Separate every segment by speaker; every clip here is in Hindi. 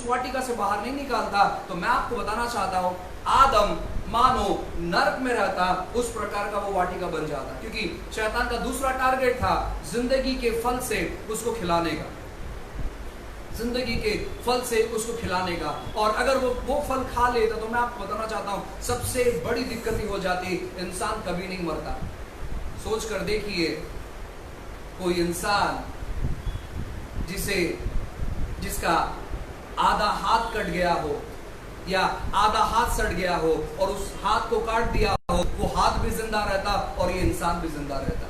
Speaker 1: वाटिका से बाहर नहीं निकालता, तो मैं आपको बताना चाहता हूं आदम मानो नरक में रहता, उस प्रकार का वो वाटिका बन जाता, क्योंकि शैतान का दूसरा टारगेट था जिंदगी के फल से उसको खिलाने का, जिंदगी के फल से उसको खिलाने का। और अगर वो फल खा लेता तो मैं आपको बताना चाहता हूं सबसे बड़ी दिक्कत ही हो जाती, इंसान कभी नहीं मरता। सोच कर देखिए, कोई इंसान जिसका आधा हाथ कट गया हो या आधा हाथ सड़ गया हो और उस हाथ को काट दिया हो, वो हाथ भी जिंदा रहता और ये इंसान भी जिंदा रहता।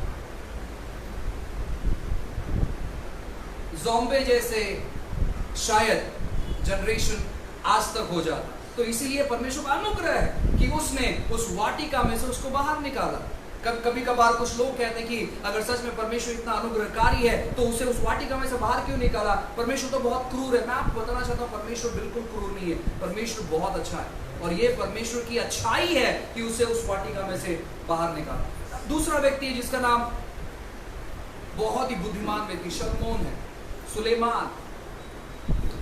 Speaker 1: ज़ॉम्बे जैसे शायद जनरेशन आज तक हो जाता। तो इसीलिए परमेश्वर का अनुग्रह है कि उसने उस वाटिका में से उसको बाहर निकाला। कभी कभार कुछ लोग कहते हैं कि अगर सच में परमेश्वर इतना अनुग्रहकारी है तो उसे उस वाटिका में से बाहर क्यों निकाला, परमेश्वर तो बहुत क्रूर है। मैं आपको बताना चाहता हूं परमेश्वर बिल्कुल क्रूर नहीं है, परमेश्वर बहुत अच्छा है और ये परमेश्वर की अच्छाई है कि उसे उस वाटिका में से बाहर निकाला। दूसरा व्यक्ति है जिसका नाम बहुत ही बुद्धिमान व्यक्ति शलोमोन है, सुलेमान।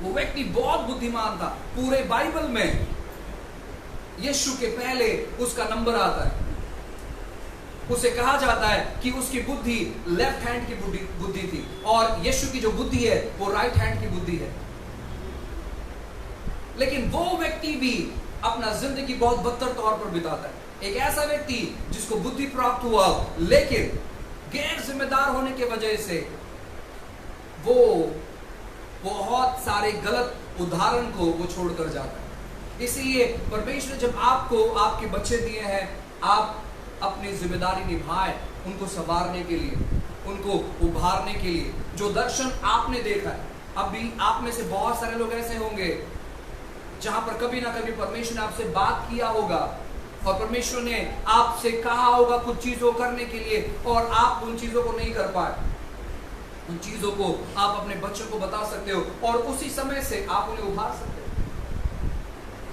Speaker 1: वो व्यक्ति बहुत बुद्धिमान था। पूरे बाइबल में यीशु के पहले उसका नंबर आता है। उसे कहा जाता है कि उसकी बुद्धि लेफ्ट हैंड की बुद्धि थी और यीशु की जो बुद्धि है वो राइट हैंड की बुद्धि है। लेकिन वो व्यक्ति भी अपना जिंदगी बहुत बदतर तौर पर बिताता है। एक ऐसा व्यक्ति जिसको बुद्धि प्राप्त हुआ लेकिन गैर जिम्मेदार होने की वजह से वो बहुत सारे गलत उदाहरण को वो छोड़कर जाता है। इसलिए परमेश्वर जब आपको आपके बच्चे दिए हैं, आप अपनी जिम्मेदारी निभाएं उनको संवारने के लिए, उनको उभारने के लिए। जो दर्शन आपने देखा है, अभी आप में से बहुत सारे लोग ऐसे होंगे जहां पर कभी ना कभी परमेश्वर ने आपसे बात किया होगा और परमेश्वर ने आपसे कहा होगा कुछ चीजों करने के लिए और आप उन चीजों को नहीं कर पाए। उन चीजों को आप अपने बच्चों को बता सकते हो और उसी समय से आप उन्हें उभार सकते हो।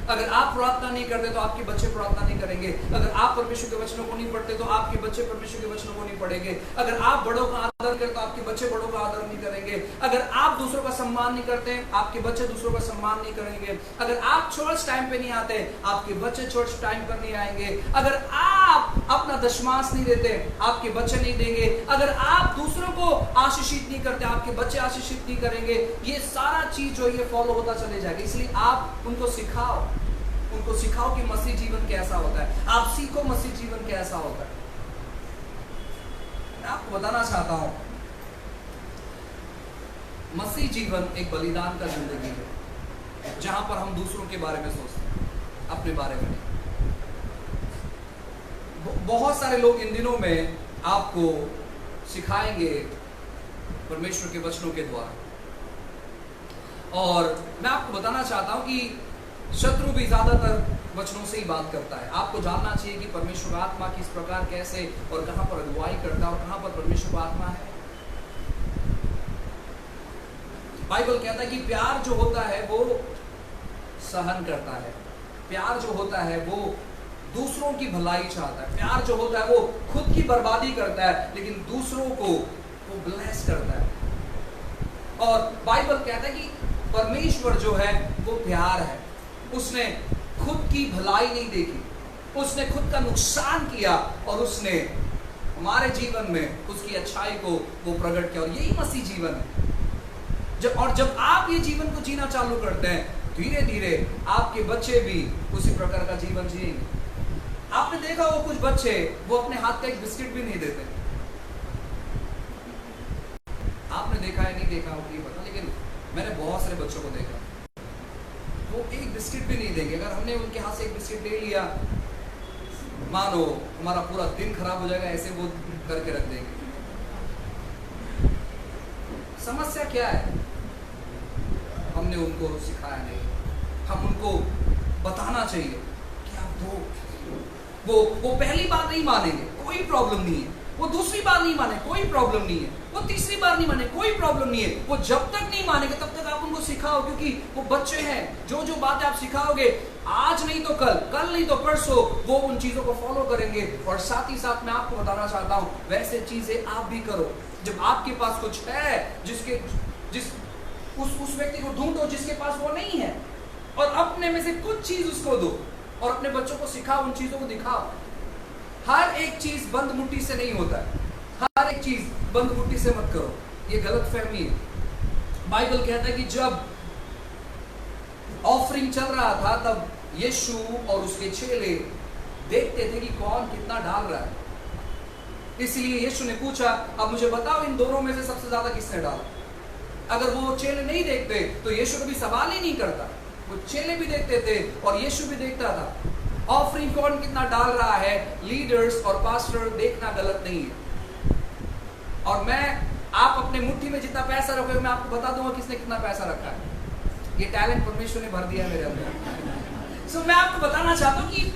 Speaker 1: अगर आप प्रार्थना नहीं करते तो आपके बच्चे प्रार्थना नहीं करेंगे। अगर आप परमेश्वर के वचनों को नहीं पढ़ते तो आपके बच्चे परमेश्वर के वचनों को नहीं पढ़ेगे। अगर आप बड़ों का आदर करते तो आपके बच्चे बड़ों का आदर नहीं करेंगे। अगर आप दूसरों का सम्मान नहीं करते आपके बच्चे दूसरों का सम्मान नहीं करेंगे। अगर आप चर्च टाइम पे नहीं आते आपके बच्चे चर्च टाइम पर नहीं आएंगे। अगर आप अपना दशमांश नहीं देते आपके बच्चे नहीं देंगे। अगर आप दूसरों को आशीषित नहीं करते आपके बच्चे आशीषित नहीं करेंगे। ये सारा चीज जो ये फॉलो होता चले जाएगा। इसलिए आप उनको सिखाओ कि मसीह जीवन कैसा होता है। आप सीखो मसीह जीवन कैसा होता है। मैं आपको बताना चाहता हूं मसीह जीवन एक बलिदान का जिंदगी है जहां पर हम दूसरों के बारे में सोचते हैं, अपने बारे में नहीं। बहुत सारे लोग इन दिनों में आपको सिखाएंगे परमेश्वर के वचनों के द्वारा, और मैं आपको बताना चाहता हूं कि शत्रु भी ज्यादातर वचनों से ही बात करता है। आपको जानना चाहिए कि परमेश्वर आत्मा किस प्रकार कैसे और कहां पर अगुवाई करता है और कहां पर परमेश्वर आत्मा है। बाइबल कहता है कि प्यार जो होता है वो सहन करता है, प्यार जो होता है वो दूसरों की भलाई चाहता है, प्यार जो होता है वो खुद की बर्बादी करता है लेकिन दूसरों को वो ब्लेस करता है। और बाइबल कहता है कि परमेश्वर जो है वो प्यार है। उसने खुद की भलाई नहीं देखी, उसने खुद का नुकसान किया और उसने हमारे जीवन में उसकी अच्छाई को वो प्रकट किया। और यही मसीह जीवन है। जब आप ये जीवन को जीना चालू करते हैं धीरे धीरे आपके बच्चे भी उसी प्रकार का जीवन जिएंगे। आपने देखा हो कुछ बच्चे वो अपने हाथ का एक बिस्किट भी नहीं देते। आपने देखा है नहीं देखा हो नहीं पता, लेकिन मैंने बहुत सारे बच्चों को देखा वो एक बिस्किट भी नहीं देंगे। अगर हमने उनके हाथ से एक बिस्किट ले लिया मानो हमारा पूरा दिन खराब हो जाएगा, ऐसे वो करके रख देंगे। समस्या क्या है? हमने उनको सिखाया नहीं। हम उनको बताना चाहिए कि आप दो। वो पहली बार नहीं मानेंगे, कोई प्रॉब्लम नहीं है। वो दूसरी बार नहीं माने, कोई प्रॉब्लम नहीं है। वो तीसरी बार नहीं माने, कोई प्रॉब्लम नहीं है। वो जब तक नहीं मानेंगे तब तक आप उनको सिखाओ, क्योंकि वो बच्चे हैं। जो जो बातें आप सिखाओगे आज नहीं तो कल, कल नहीं तो परसों वो उन चीजों को फॉलो करेंगे। और साथ ही साथ मैं आपको बताना चाहता हूं वैसे चीजें आप भी करो। जब आपके पास कुछ है उस व्यक्ति को ढूंढो जिसके पास वो नहीं है। और अपने में से कुछ चीज उसको दो और अपने बच्चों को सिखाओ, उन चीजों को दिखाओ। हर एक चीज बंद मुट्ठी से नहीं होता है, हर एक चीज बंद मुट्ठी से मत करो, ये गलत फहमी है। बाइबल कहता है कि जब ऑफरिंग चल रहा था तब यीशु और उसके चेले देखते थे कि कौन कितना डाल रहा है। इसलिए यीशु ने पूछा, अब मुझे बताओ इन दोनों में से सबसे ज्यादा किसने डाला। अगर वो चेले नहीं देखते तो यीशु कभी सवाल ही नहीं करता, वो चेले भी देखते थे और यीशु भी देखता था। ऑफरिंग कौन कितना डाल रहा है, लीडर्स और पास्टर देखना गलत नहीं है। और मैं, आप अपने मुट्ठी में जितना पैसा रखोगे, मैं आपको बता दूंगा किसने कितना पैसा रखा है। ये टैलेंट परमेश्वर ने भर दिया है मेरे अंदर। सो मैं आपको बताना चाहता हूं कि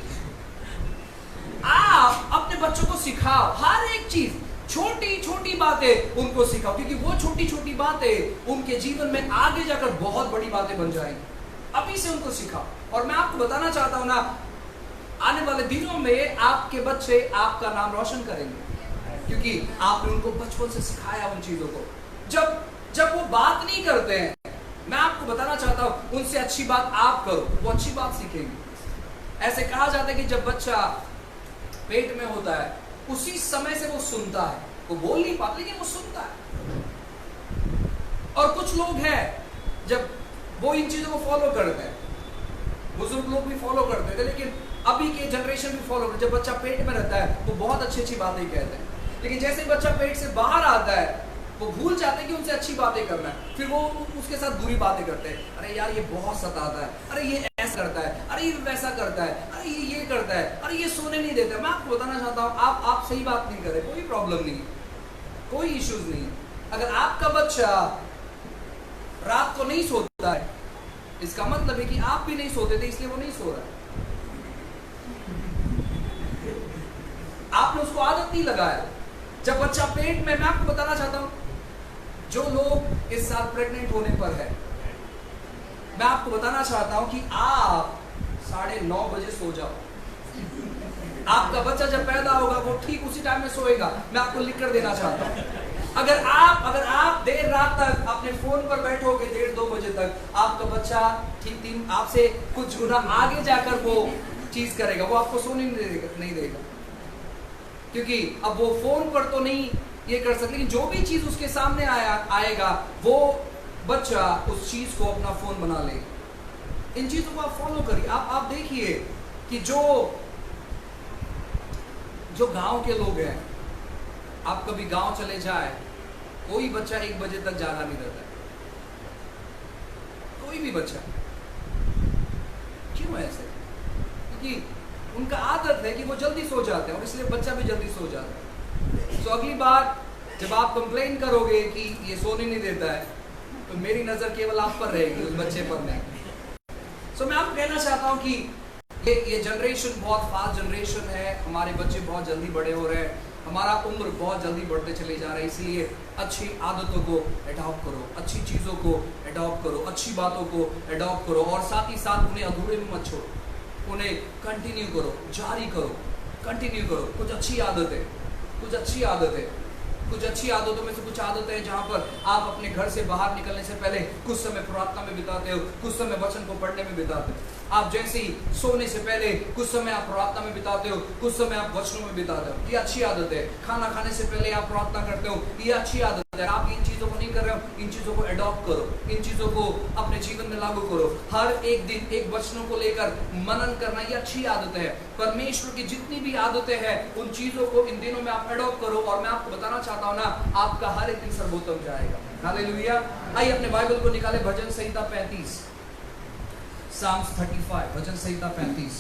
Speaker 1: आप अपने बच्चों को सिखाओ, हर एक चीज, छोटी छोटी बातें उनको सिखाओ, क्योंकि वो छोटी छोटी बातें उनके जीवन में आगे जाकर बहुत बड़ी बातें बन जाएंगी। अभी से उनको सिखाओ। और मैं आपको बताना चाहता हूं ना, आने वाले दिनों में आपके बच्चे आपका नाम रोशन करेंगे, क्योंकि आपने उनको बचपन से सिखाया उन चीजों को। जब वो बात नहीं करते हैं, मैं आपको बताना चाहता हूं, उनसे अच्छी बात आप करो, वो अच्छी बात सीखेंगे। ऐसे कहा जाता है कि जब बच्चा पेट में होता है उसी समय से वो सुनता है, वो बोल नहीं पाता लेकिन वो सुनता है। और कुछ लोग हैं जब वो इन चीजों को फॉलो करते हैं, बुजुर्ग लोग भी फॉलो करते थे, लेकिन अभी के जनरेशन भी फॉलो करते। जब बच्चा पेट में रहता है वो बहुत अच्छी अच्छी बातें कहते हैं, लेकिन जैसे बच्चा पेट से बाहर आता है वो भूल जाते हैं कि उनसे अच्छी बातें करना है, फिर वो उसके साथ बुरी बातें करते हैं। अरे यार ये बहुत सताता है, अरे ये ऐसा करता है, अरे ये वैसा करता है, अरे ये करता है, अरे ये सोने नहीं देता। मैं आपको बताना चाहता हूँ, आप सही बात नहीं करें, कोई प्रॉब्लम नहीं, कोई इश्यूज नहीं। अगर आपका बच्चा रात को नहीं सोता है, इसका मतलब है कि आप भी नहीं सोते थे, इसलिए वो नहीं सो रहा है। आपने उसको आदत नहीं लगाया। जब बच्चा पेट में, मैं आपको बताना चाहता हूं, जो लोग इस साल प्रेग्नेंट होने पर है, मैं आपको बताना चाहता हूं कि आप 9:30 बजे सो जाओ। आपका बच्चा जब पैदा होगा वो ठीक उसी टाइम में सोएगा। मैं आपको लिख कर देना चाहता हूं। अगर आप देर रात तक अपने फोन पर बैठोगे 1:30-2 बजे तक, आपका बच्चा ठीक आपसे कुछ गुना आगे जाकर वो चीज करेगा, वो आपको सोने नहीं देगा, क्योंकि अब वो फोन पर तो नहीं ये कर सकते, लेकिन जो भी चीज उसके सामने आएगा वो बच्चा उस चीज को अपना फोन बना लेगा। इन चीजों को आप फॉलो करिए। आप देखिए कि जो गांव के लोग हैं, आप कभी गांव चले जाए, कोई बच्चा 1 बजे तक जागा नहीं रहता है, कोई भी बच्चा। क्यों ऐसे? क्योंकि उनका आदत है कि वो जल्दी सो जाते हैं और इसलिए बच्चा भी जल्दी सो जाता है। तो अगली बार जब आप कंप्लेन करोगे कि ये सोने नहीं देता है, तो मेरी नजर केवल आप पर रहेगी, उस बच्चे पर नहीं। मैं आपको कहना चाहता हूं कि ये जनरेशन बहुत फास्ट जनरेशन है, हमारे बच्चे बहुत जल्दी बड़े हो रहे हैं, हमारा उम्र बहुत जल्दी बढ़ते चले जा रहे हैं। इसलिए अच्छी आदतों को अडॉप्ट करो, अच्छी चीजों को अडॉप्ट करो, अच्छी बातों को अडॉप्ट करो, और साथ ही साथ उन्हें अधूरे में मत छोड़ो, उन्हें कंटिन्यू करो, जारी करो, कंटिन्यू करो। कुछ अच्छी आदतों में से कुछ आदतें हैं जहां पर आप अपने घर से बाहर निकलने से पहले कुछ समय प्रार्थना में बिताते हो, कुछ समय वचन को पढ़ने में बिताते हो। आप जैसे ही सोने से पहले कुछ समय आप प्रार्थना में बिताते हो, कुछ समय आप वचनों में बिताते हो, ये अच्छी आदत है। खाना खाने से पहले आप प्रार्थना करते हो, ये अच्छी आदत है। आप इन चीजों को नहीं कर रहे हो, इन चीजों को अडॉप्ट करो, इन चीजों को अपने जीवन में लागू करो। हर एक दिन एक वचनों को लेकर मनन करना, ये अच्छी आदत है। परमेश्वर की जितनी भी आदतें हैं, उन चीजों को इन दिनों में आप अडॉप्ट करो, और मैं आपको बताना चाहता हूं ना, आपका हर एक दिन सर्वोत्तम जाएगा। हालेलुया। आइए अपने बाइबल को निकाले, भजन संहिता 35, Psalms 35, भजन संहिता 35।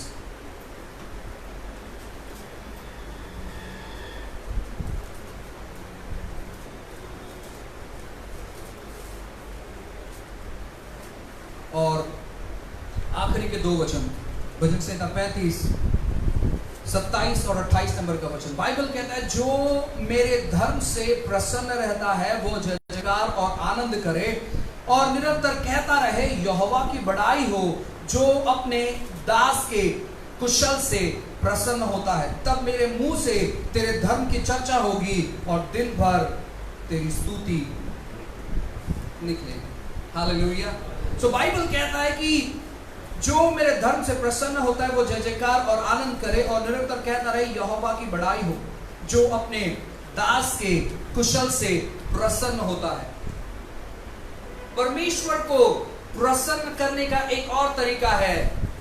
Speaker 1: और आखिरी के 2 वचन, भजन संहिता 35, 27 और 28 नंबर का वचन। बाइबल कहता है, जो मेरे धर्म से प्रसन्न रहता है वो जय जयकार और आनंद करे और निरंतर कहता रहे, यहोवा की बड़ाई हो। जो अपने दास के कुशल से प्रसन्न होता है, तब मेरे मुंह से तेरे धर्म की चर्चा होगी और दिन भर तेरी स्तुति निकलेगी। हालेलुया। सो बाइबल कहता है कि जो मेरे धर्म से प्रसन्न होता है वो जय जयकार और आनंद करे और निरंतर कहता रहे यहोवा की बड़ाई हो, जो अपने दास के कुशल से प्रसन्न होता है। परमेश्वर को प्रसन्न करने का एक और तरीका है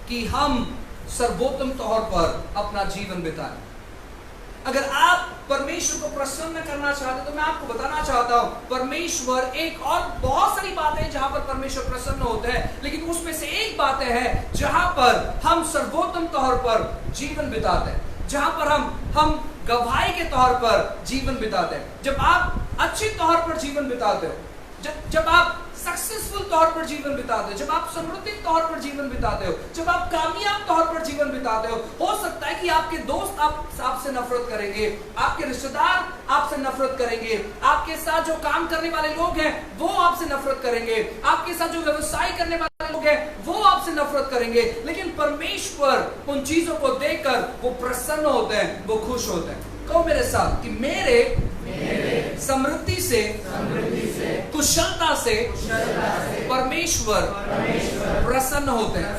Speaker 1: कि हम सर्वोत्तम तौर पर अपना जीवन बिताएं। अगर आप परमेश्वर को प्रसन्न करना चाहते तो मैं आपको बताना चाहता हूं, परमेश्वर एक और बहुत सारी बातें हैं जहां पर परमेश्वर प्रसन्न होते हैं, लेकिन उसमें से एक बात है जहां पर हम सर्वोत्तम तौर पर जीवन बिताते हैं, जहां पर हम गवाही के तौर पर जीवन बिताते हैं। जब आप अच्छे तौर पर जीवन बिताते हो, जब आप सक्सेसफुल तौर पर जीवन बिताते हो, जब आप समृद्धि तौर पर जीवन बिताते हो, जब आप कामयाब तौर पर जीवन बिताते हो सकता है कि आपके दोस्त आपसे नफरत करेंगे, आपके रिश्तेदार आपसे नफरत करेंगे, आपके साथ जो काम करने वाले लोग हैं वो आपसे नफरत करेंगे, आपके साथ जो व्यवसाय करने वाले लोग हैं वो आपसे नफरत करेंगे, लेकिन परमेश्वर उन चीजों को देखकर वो प्रसन्न होते हैं, वो खुश होते हैं। कहो मेरे साथ कि मेरे समृद्धि से कुशलता से परमेश्वर प्रसन्न होते हैं।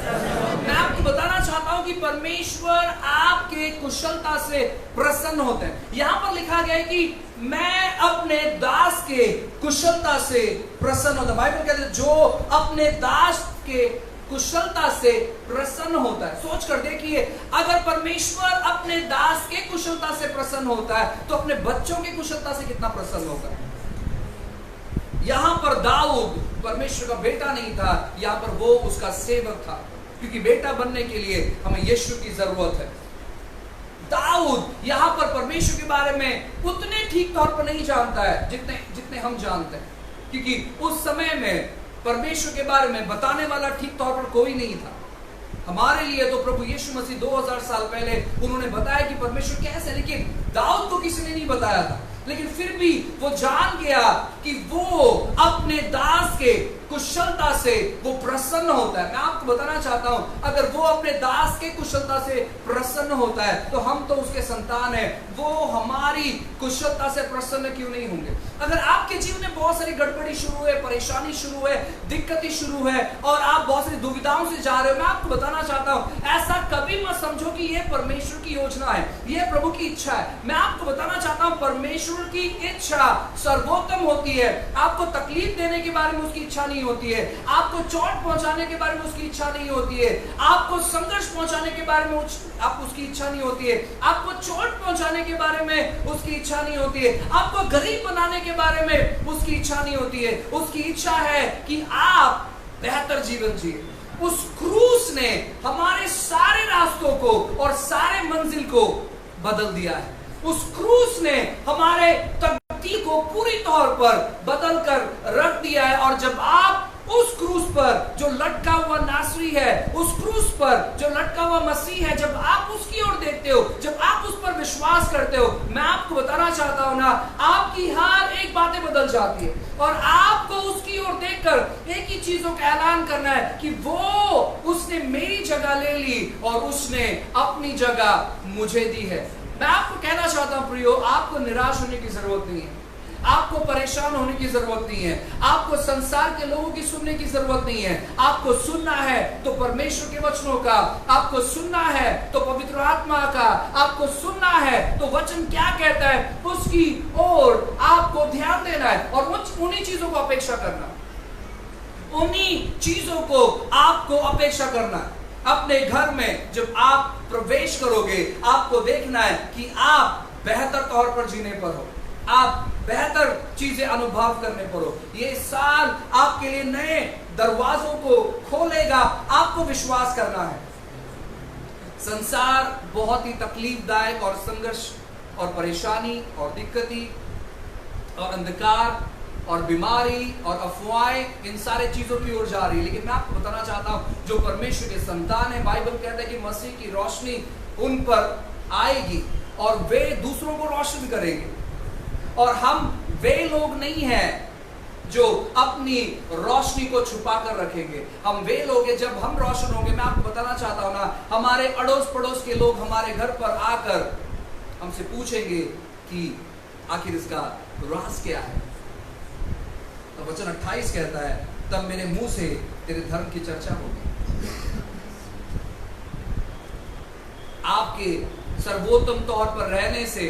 Speaker 1: मैं आपको बताना चाहता हूं कि परमेश्वर आपके कुशलता से प्रसन्न होते हैं। यहां पर लिखा गया है कि मैं अपने दास के कुशलता से प्रसन्न होता हूं। बाइबल कहते हैं जो अपने दास के कुशलता से प्रसन्न होता है। सोच कर देखिए, अगर परमेश्वर अपने दास के कुशलता से प्रसन्न होता है तो अपने बच्चों की कुशलता से कितना प्रसन्न होगा। यहां पर दाऊद परमेश्वर का बेटा नहीं था, यहां पर वो उसका सेवक था, क्योंकि बेटा बनने के लिए हमें यीशु की जरूरत है। दाऊद यहां पर परमेश्वर के बारे में उतने ठीक तौर पर नहीं जानता है जितने हम जानते हैं, क्योंकि उस समय में परमेश्वर के बारे में बताने वाला ठीक तौर पर कोई नहीं था। हमारे लिए तो प्रभु यीशु मसीह 2000 साल पहले उन्होंने बताया कि परमेश्वर कैसे, लेकिन दाऊद को किसी ने नहीं बताया था। लेकिन फिर भी वो जान गया कि वो अपने दास के कुशलता से वो प्रसन्न होता है। मैं आपको बताना चाहता हूं, अगर वो अपने दास के कुशलता से प्रसन्न होता है तो हम तो उसके संतान हैं, वो हमारी कुशलता से प्रसन्न क्यों नहीं होंगे। अगर आपके जीवन में बहुत सारी गड़बड़ी शुरू है, परेशानी शुरू है, दिक्कतें शुरू है और आप बहुत सारी दुविधाओं से जा रहे हो, मैं आपको बताना चाहता हूं, ऐसा कभी मत समझो कि ये परमेश्वर की योजना है, ये प्रभु की इच्छा है। मैं आपको बताना चाहता हूं, परमेश्वर की इच्छा सर्वोत्तम होती है। आपको तकलीफ देने के बारे में उसकी इच्छा नहीं होती है, आपको चोट पहुंचाने के बारे में उसकी इच्छा नहीं होती है, आपको संघर्ष पहुंचाने के बारे में आप उसकी इच्छा नहीं होती है, आपको चोट पहुंचाने के बारे में उसकी इच्छा नहीं होती है, आपको गरीब बनाने के बारे में उसकी इच्छा नहीं होती है। उसकी इच्छा है कि आप बेहतर जीवन जिए। उस क्रूस ने हमारे सारे रास्तों को और सारे मंजिल को बदल दिया है। उस क्रूस ने हमारे तकदीर को पूरी तौर पर बदल कर रख दिया है। और जब आप उस क्रूस पर जो लटका हुआ नासरी है, उस क्रूस पर जो लटका हुआ मसीह है, जब आप उसकी ओर देखते हो, जब आप उस पर विश्वास करते हो, मैं आपको बताना चाहता हूं ना, आपकी हर एक बातें बदल जाती है और आपको उसकी ओर देखकर एक ही चीजों का ऐलान करना है कि वो उसने मेरी जगह ले ली और उसने अपनी जगह मुझे दी है। मैं आपको कहना चाहता हूं प्रियो, आपको निराश होने की जरूरत नहीं है, आपको परेशान होने की जरूरत नहीं है, आपको संसार के लोगों की सुनने की जरूरत नहीं है। आपको सुनना है तो परमेश्वर के वचनों का, आपको सुनना है तो पवित्र आत्मा का, आपको सुनना है तो वचन क्या कहता है उसकी ओर आपको ध्यान देना है और उन्हीं चीजों को अपेक्षा करना, उन्हीं चीजों को आपको अपेक्षा करना है। अपने घर में जब आप प्रवेश करोगे, आपको देखना है कि आप बेहतर तौर पर जीने पर हो, आप बेहतर चीजें अनुभव करने पर हो। ये साल आपके लिए नए दरवाजों को खोलेगा, आपको विश्वास करना है। संसार बहुत ही तकलीफदायक और संघर्ष और परेशानी और दिक्कती और अंधकार और बीमारी और अफवाहें, इन सारे चीजों की ओर जा रही है। लेकिन मैं आपको बताना चाहता हूं, जो परमेश्वर के संतान है, बाइबल कहता है कि मसीह की रोशनी उन पर आएगी और वे दूसरों को रोशन करेंगे। और हम वे लोग नहीं हैं जो अपनी रोशनी को छुपा कर रखेंगे, हम वे लोग हैं जब हम रोशन होंगे। मैं आपको बताना चाहता हूं ना, हमारे अड़ोस पड़ोस के लोग हमारे घर पर आकर हमसे पूछेंगे कि आखिर इसका राज क्या है। तो वचन 28 कहता है, तब मेरे मुंह से तेरे धर्म की चर्चा होगी। आपके सर्वोत्तम तौर पर रहने से,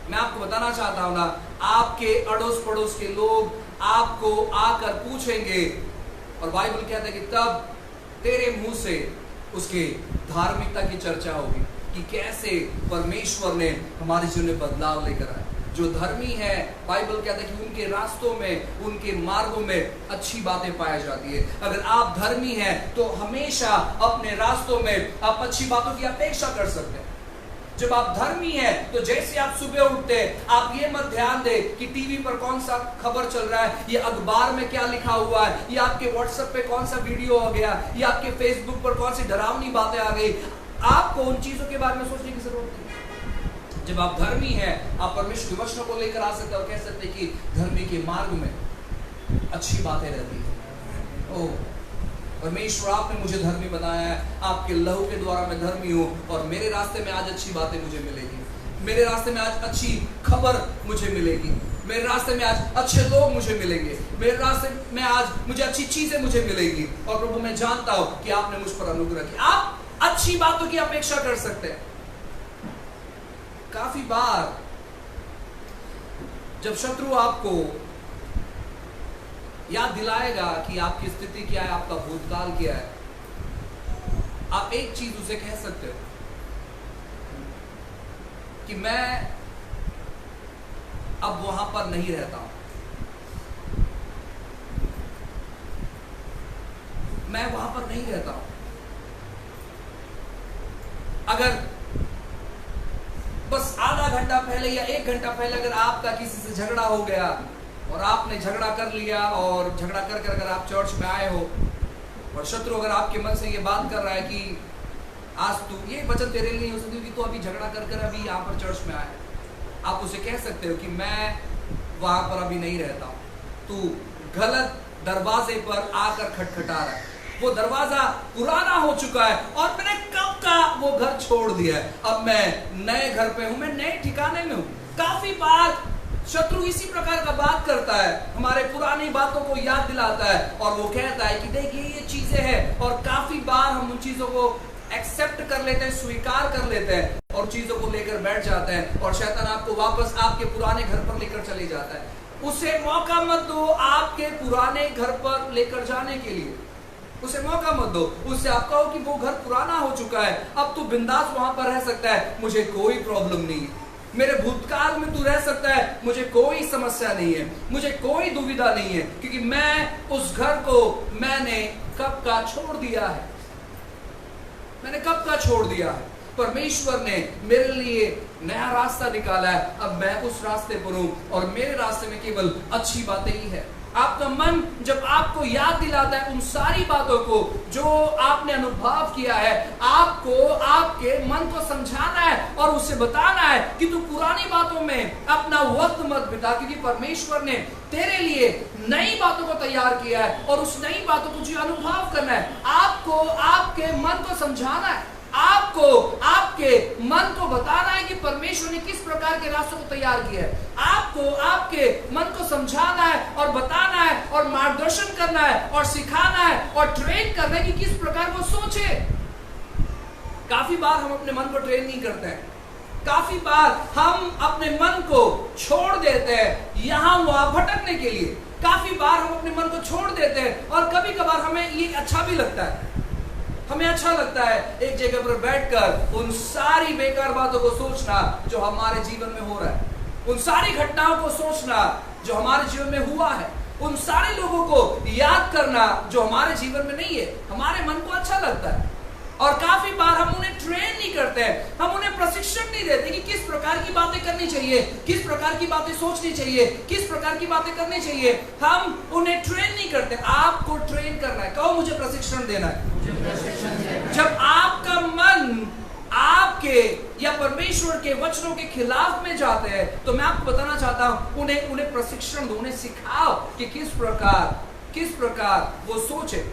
Speaker 1: मैं आपको बताना चाहता हूं ना, आपके अड़ोस पड़ोस के लोग आपको आकर पूछेंगे और बाइबल कहता है कि तब तेरे मुंह से उसके धार्मिकता की चर्चा होगी कि कैसे परमेश्वर ने हमारे जीवन में बदलाव लेकर आया। जो धर्मी है, बाइबल कहता है कि उनके रास्तों में, उनके मार्गों में अच्छी बातें पाई जाती है। अगर आप धर्मी हैं तो हमेशा अपने रास्तों में आप अच्छी बातों की अपेक्षा कर सकते हैं। जब आप धर्मी हैं तो जैसे आप सुबह उठते हैं, आप ये मत ध्यान दें कि टीवी पर कौन सा खबर चल रहा है, या अखबार में क्या लिखा हुआ है, या आपके व्हाट्सएप पे कौन सा वीडियो आ गया, या आपके फेसबुक पर कौन सी डरावनी बातें आ गई। आपको उन चीजों के बारे में सोचने की जरूरत नहीं। जब आप धर्मी हैं, आप परमेश्वर के वचनों को लेकर आ सकते हैं और कह सकते हैं कि धर्मी के मार्ग में अच्छी बातें रहती है। ओह परमेश्वर, आपने मुझे धर्मी बनाया है, आपके लहू के द्वारा मैं धर्मी हूं और मेरे रास्ते में आज अच्छी बातें मुझे मिलेगी, मेरे रास्ते में आज अच्छी खबर मुझे मिलेगी, मेरे रास्ते में आज अच्छे लोग मुझे मिलेंगे, मेरे रास्ते में आज मुझे अच्छी चीजें मुझे मिलेगी। और प्रभु मैं जानता हूं कि आपने मुझ पर अनुग्रह किया। आप अच्छी बातों की अपेक्षा कर सकते हैं। काफी बार जब शत्रु आपको याद दिलाएगा कि आपकी स्थिति क्या है, आपका भूतकाल क्या है, आप एक चीज उसे कह सकते हो कि मैं अब वहां पर नहीं रहता हूं, मैं वहां पर नहीं रहता हूं। अगर बस आधा घंटा पहले या 1 घंटा पहले अगर आपका किसी से झगड़ा हो गया और आपने झगड़ा कर लिया, और झगड़ा कर कर अगर आप चर्च में आए हो और शत्रु अगर आपके मन से ये बात कर रहा है कि आज तू, ये वचन तेरे लिए नहीं हो सकती कि तू अभी झगड़ा कर कर अभी यहाँ पर चर्च में आया, आप उसे कह सकते हो कि मैं वहां पर अभी नहीं रहता हूं, तू गलत दरवाजे पर आकर खटखटा रहा है, वो दरवाजा पुराना हो चुका है और मैंने कब का वो घर छोड़ दिया है, अब मैं नए घर पे हूं, मैं नए ठिकाने में हूं। काफी बार शत्रु इसी प्रकार का बात करता है, हमारे पुरानी बातों को याद दिलाता है और वो कहता है कि देखिए ये चीजें हैं, और काफी बार हम उन चीजों को एक्सेप्ट कर लेते हैं, स्वीकार कर लेते हैं और चीजों को लेकर बैठ जाते हैं, और शैतान आपको वापस आपके पुराने घर पर लेकर चले जाता है। उसे मौका मत दो आपके पुराने घर पर लेकर जाने के लिए, उसे मौका मत दो। उससे आप कहो कि वो घर पुराना हो चुका है, अब तू बिंदास वहां पर रह सकता है, मुझे कोई प्रॉब्लम नहीं है, मेरे भूतकाल में तू रह सकता है, मुझे कोई समस्या नहीं है, मुझे कोई दुविधा नहीं है, क्योंकि मैं उस घर को मैंने कब का छोड़ दिया है, मैंने कब का छोड़ दिया है। परमेश्वर ने मेरे लिए नया रास्ता निकाला है, अब मैं उस रास्ते पर हूं और मेरे रास्ते में केवल अच्छी बातें ही है। आपका मन जब आपको याद दिलाता है उन सारी बातों को जो आपने अनुभव किया है, आपको आपके मन को समझाना है और उसे बताना है कि तू पुरानी बातों में अपना वक्त मत बिता, क्योंकि परमेश्वर ने तेरे लिए नई बातों को तैयार किया है और उस नई बातों को तुझे अनुभव करना है। आपको आपके मन को समझाना है, आपको आपके मन को बताना है कि परमेश्वर ने किस प्रकार के रास्तों को तैयार किया है। आपको आपके मन को समझाना है और बताना है और मार्गदर्शन करना है और सिखाना है और ट्रेन करना है कि किस प्रकार वो सोचे। काफी बार हम अपने मन को ट्रेन नहीं करते हैं, काफी बार हम अपने मन को छोड़ देते हैं यहां वहां भटकने के लिए, काफी बार हम अपने मन को छोड़ देते हैं और कभी कभार हमें ये अच्छा भी लगता है, हमें अच्छा लगता है एक जगह पर बैठकर उन सारी बेकार बातों को सोचना जो हमारे जीवन में हो रहा है, उन सारी घटनाओं को सोचना जो हमारे जीवन में हुआ है, उन सारे लोगों को याद करना जो हमारे जीवन में नहीं है। हमारे मन को अच्छा लगता है और काफी बार हम उन्हें ट्रेन नहीं करते हैं, हम उन्हें प्रशिक्षण नहीं देते कि किस प्रकार की बातें करनी चाहिए, किस प्रकार की बातें सोचनी चाहिए, किस प्रकार की बातें करनी चाहिए। हम उन्हें ट्रेन नहीं करते। आपको ट्रेन करना है, कहो मुझे प्रशिक्षण देना है। जब आपका मन आपके या परमेश्वर के वचनों के खिलाफ में जाते हैं तो मैं आपको बताना चाहता हूं उन्हें प्रशिक्षण दो, उन्हें सिखाओ कि किस प्रकार वो सोचे।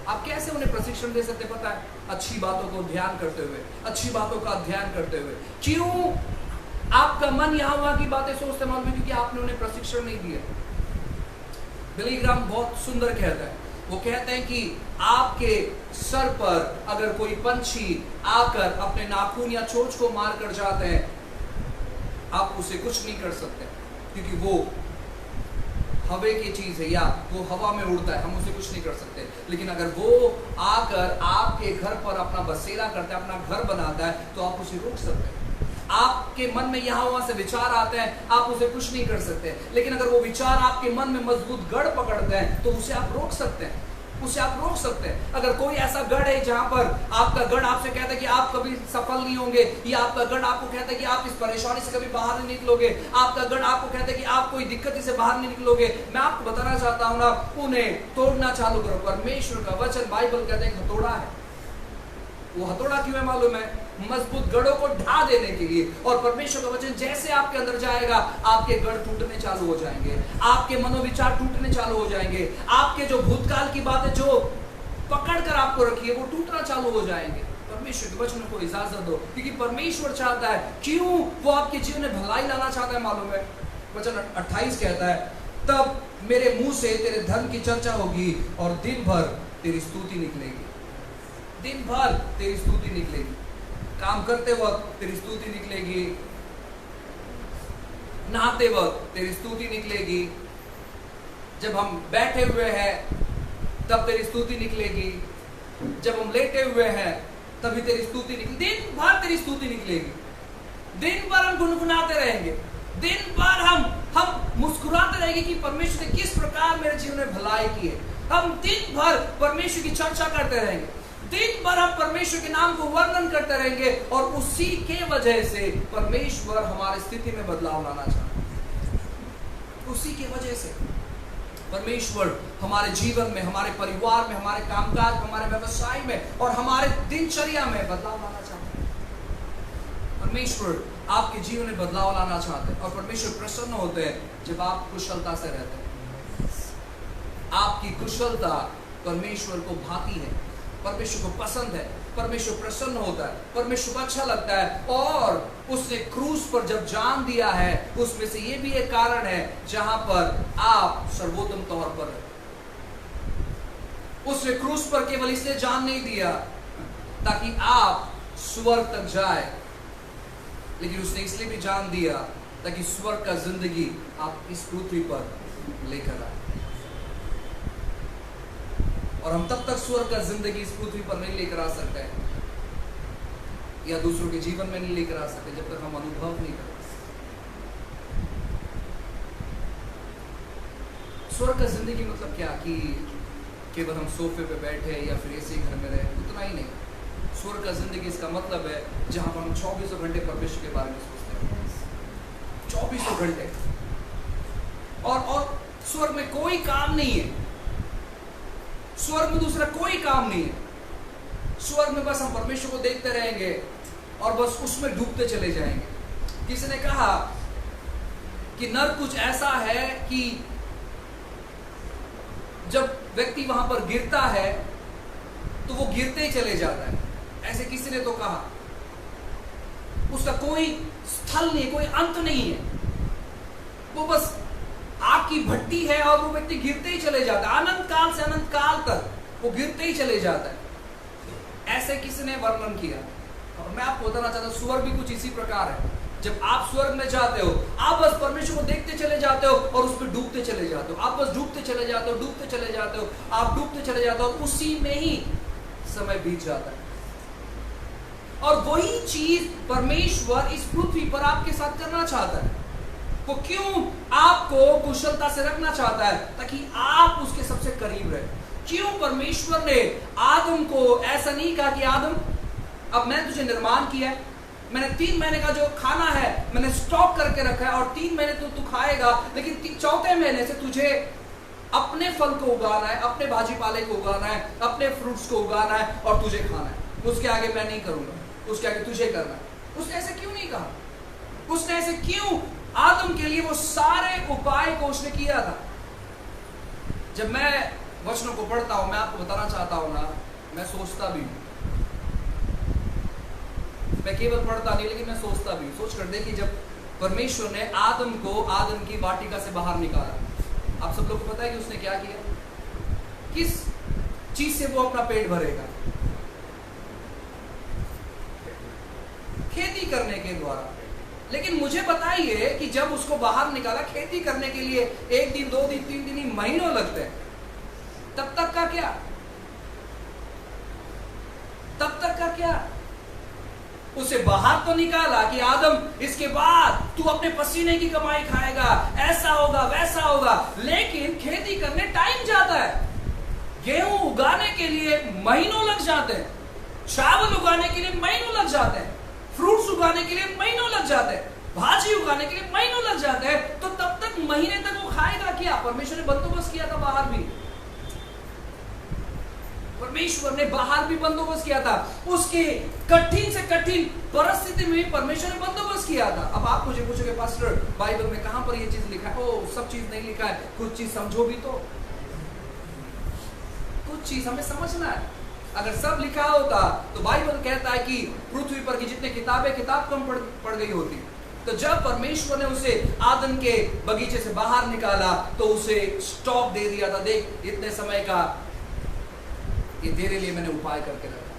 Speaker 1: आप कैसे उन्हें प्रशिक्षण दे सकते पता है? अच्छी बातों को ध्यान करते हुए, अच्छी बातों का अध्ययन करते हुए। क्यों आपका मन यहां वहां की बातें सोचते मालूम है? क्योंकि आपने उन्हें प्रशिक्षण नहीं दिया। बिली ग्राम बहुत सुंदर कहता है वो कहते हैं कि आपके सर पर अगर कोई पंछी आकर अपने नाखून या चोंच को मार कर जाते हैं, आप उसे कुछ नहीं कर सकते, क्योंकि वो हवा की चीज है या वो हवा में उड़ता है, हम उसे कुछ नहीं कर सकते। लेकिन अगर वो आकर आपके घर पर अपना बसेरा करता है, अपना घर बनाता है, तो आप उसे रोक सकते हैं। आपके मन में यहां वहां से विचार आते हैं, आप उसे कुछ नहीं कर सकते। लेकिन अगर वो विचार आपके मन में मजबूत गढ़ पकड़ते हैं, तो उसे आप रोक सकते हैं, उसे आप रोक सकते हैं। अगर कोई ऐसा गढ़ है जहां पर आपका गढ़ आपसे कहता है कि आप कभी सफल नहीं होंगे, या आपका गढ़ आपको कहता है कि आप इस परेशानी से कभी बाहर नहीं निकलोगे, आपका गढ़ आपको कहता है कि आप कोई दिक्कत से बाहर नहीं निकलोगे, मैं आपको बताना चाहता हूं ना, उन्हें तोड़ना चालू करो। परमेश्वर का वचन, बाइबल कहते हैं हथौड़ा है। वो हथौड़ा क्यों है मालूम है? मजबूत गढ़ों को ढा देने के लिए। और परमेश्वर का वचन जैसे आपके अंदर जाएगा, आपके गढ़ टूटने चालू हो जाएंगे, आपके मनोविचार टूटने चालू हो जाएंगे, आपके जो भूतकाल की बातें जो पकड़ कर आपको रखी है वो टूटना चालू हो जाएंगे। परमेश्वर के वचन को इजाजत दो, क्योंकि परमेश्वर चाहता है, क्यों वो आपके जीवन में भलाई लाना चाहता है मालूम है? वचन 28 कहता है, तब मेरे मुंह से तेरे धन की चर्चा होगी और दिन भर तेरी स्तुति निकलेगी। दिन भर तेरी स्तुति निकलेगी, काम करते वक्त तेरी स्तुति निकलेगी, नहाते वक्त तेरी स्तुति निकलेगी, जब हम बैठे हुए हैं तब तेरी स्तुति निकलेगी, जब हम लेटे हुए हैं तभी तेरी स्तुति निकलेगी। दिन भर तेरी स्तुति निकलेगी, दिन भर हम गुनगुनाते रहेंगे, दिन भर हम मुस्कुराते रहेंगे कि परमेश्वर ने किस प्रकार मेरे जीवन में भलाई की है। हम दिन भर परमेश्वर की चर्चा करते रहेंगे, दिन भर हम परमेश्वर के नाम को वर्णन करते रहेंगे, और उसी के वजह से परमेश्वर हमारी स्थिति में बदलाव लाना चाहता है। उसी की वजह से परमेश्वर हमारे जीवन में, हमारे परिवार में, हमारे कामकाज में, हमारे व्यवसाय में और हमारे दिनचर्या में बदलाव लाना चाहते हैं। परमेश्वर आपके जीवन में बदलाव लाना चाहते हैं, और परमेश्वर प्रसन्न होते हैं जब आप कुशलता से रहते हैं। आपकी कुशलता परमेश्वर को भाती है, परमेश्वर को पसंद है, परमेश्वर प्रसन्न होता है, परमेश्वर को अच्छा लगता है। और उसने क्रूस पर जब जान दिया है, उसमें से ये भी एक कारण है जहां पर आप सर्वोत्तम तौर पर है। उसने क्रूस पर केवल इसलिए जान नहीं दिया ताकि आप स्वर्ग तक जाए, लेकिन उसने इसलिए भी जान दिया ताकि स्वर्ग का जिंदगी आप इस पृथ्वी पर लेकर आए। और हम तब तक स्वर्ग का जिंदगी इस पृथ्वी पर नहीं लेकर आ सकते या दूसरों के जीवन में नहीं लेकर आ सकते जब तक हम अनुभव नहीं करते। स्वर्ग का जिंदगी मतलब क्या कि केवल हम सोफे पे बैठे या फिर ऐसे घर में रहे, उतना ही नहीं। स्वर्ग का जिंदगी इसका मतलब है जहां पर हम 24 घंटे परमेश्वर के बारे में सोचते हैं, 24 घंटे। और स्वर्ग में कोई काम नहीं है, स्वर्ग में दूसरा कोई काम नहीं है। स्वर्ग में बस हम परमेश्वर को देखते रहेंगे और बस उसमें डूबते चले जाएंगे। किसी ने कहा कि नर्क कुछ ऐसा है कि जब व्यक्ति वहां पर गिरता है तो वो गिरते ही चले जाता है, ऐसे किसी ने तो कहा। उसका कोई स्थल नहीं, कोई अंत नहीं है, वो बस आग की भट्टी है और वो व्यक्ति गिरते ही चले जाता है, अनंत काल से अनंत काल तक वो गिरते ही चले जाता है, ऐसे किसी ने वर्णन किया। और मैं आपको बताना चाहता हूं, स्वर्ग भी कुछ इसी प्रकार है। जब आप स्वर्ग में जाते हो, आप बस परमेश्वर को देखते चले जाते हो और उस पर डूबते चले जाते हो, आप बस डूबते चले जाते हो, डूबते चले जाते हो, आप डूबते चले जाते हो, उसी में ही समय बीत जाता है। और वही चीज परमेश्वर इस पृथ्वी पर आपके साथ करना चाहता है। वो क्यों आपको कुशलता से रखना चाहता है? ताकि आप उसके सबसे करीब रहे। क्यों परमेश्वर ने आदम को ऐसा नहीं कहा कि आदम, अब मैंने तुझे निर्माण किया है, मैंने 3 महीने का जो खाना है मैंने स्टॉक करके रखा है और 3 महीने तो तू खाएगा, लेकिन चौथे महीने से तुझे अपने फल को उगाना है, अपने भाजी पाले को उगाना है, अपने फ्रूट्स को उगाना है और तुझे खाना है। उसके आगे मैं नहीं करूंगा, उसके आगे तुझे करना है। उसने ऐसे क्यों नहीं कहा? उसने ऐसे क्यों आदम के लिए वो सारे उपाय को उसने किया था? जब मैं वचनों को पढ़ता हूं, मैं आपको बताना चाहता हूं ना, मैं सोचता भी हूं। मैं केवल पढ़ता नहीं, लेकिन मैं सोचता भी। सोच कर देखिए, जब परमेश्वर ने आदम को आदम की वाटिका से बाहर निकाला, आप सब लोग को पता है कि उसने क्या किया? किस चीज से वो अपना पेट भरेगा? खेती करने के द्वारा। लेकिन मुझे बताइए कि जब उसको बाहर निकाला खेती करने के लिए 1 दिन 2 दिन 3 दिन महीनों लगते हैं, तब तक का क्या? तब तक का क्या? उसे बाहर तो निकाला कि आदम इसके बाद तू अपने पसीने की कमाई खाएगा, ऐसा होगा वैसा होगा, लेकिन खेती करने टाइम जाता है। गेहूं उगाने के लिए महीनों लग जाते हैं, चावल उगाने के लिए महीनों लग जाते हैं, फ्रूट्स उगाने के लिए महीनों लग जाते हैं, भाजी उगाने के लिए महीनों लग जाते हैं। तो तब तक महीने तक वो खाएगा क्या? परमेश्वर ने बंदोबस्त किया था बाहर भी, परमेश्वर ने बाहर भी बंदोबस्त किया था। उसके कठिन से कठिन परिस्थिति में परमेश्वर ने बंदोबस्त किया था। अब आप मुझे पूछोगे पास्टर बाइबल में कहां पर ये चीज लिखा है? ओ, सब चीज नहीं लिखा है, कुछ चीज समझो भी तो, कुछ चीज हमें समझना है। अगर सब लिखा होता तो बाइबल कहता है कि पृथ्वी पर की जितने किताबें किताब कम पड़ गई होती। तो जब परमेश्वर ने उसे आदम के बगीचे से बाहर निकाला तो उसे स्टॉप दे दिया था, देख इतने समय का ये तेरे लिए मैंने उपाय करके रखा,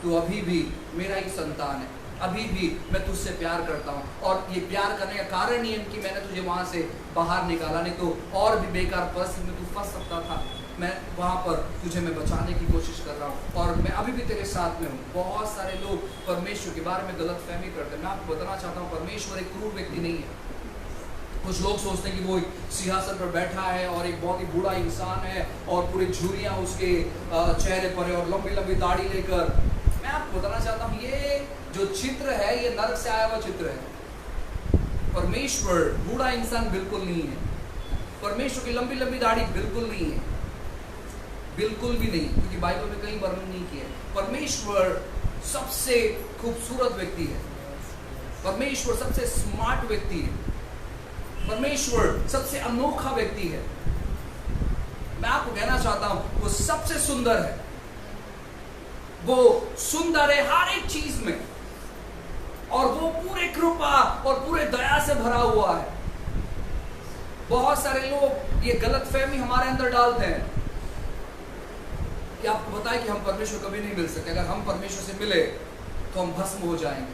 Speaker 1: तू अभी भी मेरा ही संतान है, अभी भी मैं तुझसे प्यार करता हूँ। और ये प्यार करने का कारण ही है कि मैंने तुझे वहां से बाहर निकाला, नहीं तो और भी बेकार परिस्थिति में तू फंस सकता था। मैं वहां पर तुझे मैं बचाने की कोशिश कर रहा हूँ और मैं अभी भी तेरे साथ में हूँ। बहुत सारे लोग परमेश्वर के बारे में गलत फहमी करते हैं। मैं आपको बताना चाहता हूँ परमेश्वर एक क्रूर व्यक्ति नहीं है। कुछ लोग सोचते हैं कि वो एक सिंहासन पर बैठा है और एक बहुत ही बूढ़ा इंसान है और पूरी झुर्रियां उसके चेहरे पर है और लंबी लंबी दाढ़ी लेकर। मैं आपको बताना चाहता हूँ ये जो चित्र है ये नरक से आया हुआ चित्र है। परमेश्वर बूढ़ा इंसान बिल्कुल नहीं है, परमेश्वर की लंबी लंबी दाढ़ी बिल्कुल नहीं है, बिल्कुल भी नहीं, क्योंकि बाइबल में कहीं वर्णन नहीं किया है। परमेश्वर सबसे खूबसूरत व्यक्ति है, परमेश्वर सबसे स्मार्ट व्यक्ति है, परमेश्वर सबसे अनोखा व्यक्ति है। मैं आपको कहना चाहता हूं वो सबसे सुंदर है, वो सुंदर है हर एक चीज में और वो पूरे कृपा और पूरे दया से भरा हुआ है। बहुत सारे लोग ये गलतफहमी हमारे अंदर डालते हैं कि आपको बताएं कि हम परमेश्वर कभी नहीं मिल सकते, अगर हम परमेश्वर से मिले तो हम भस्म हो जाएंगे,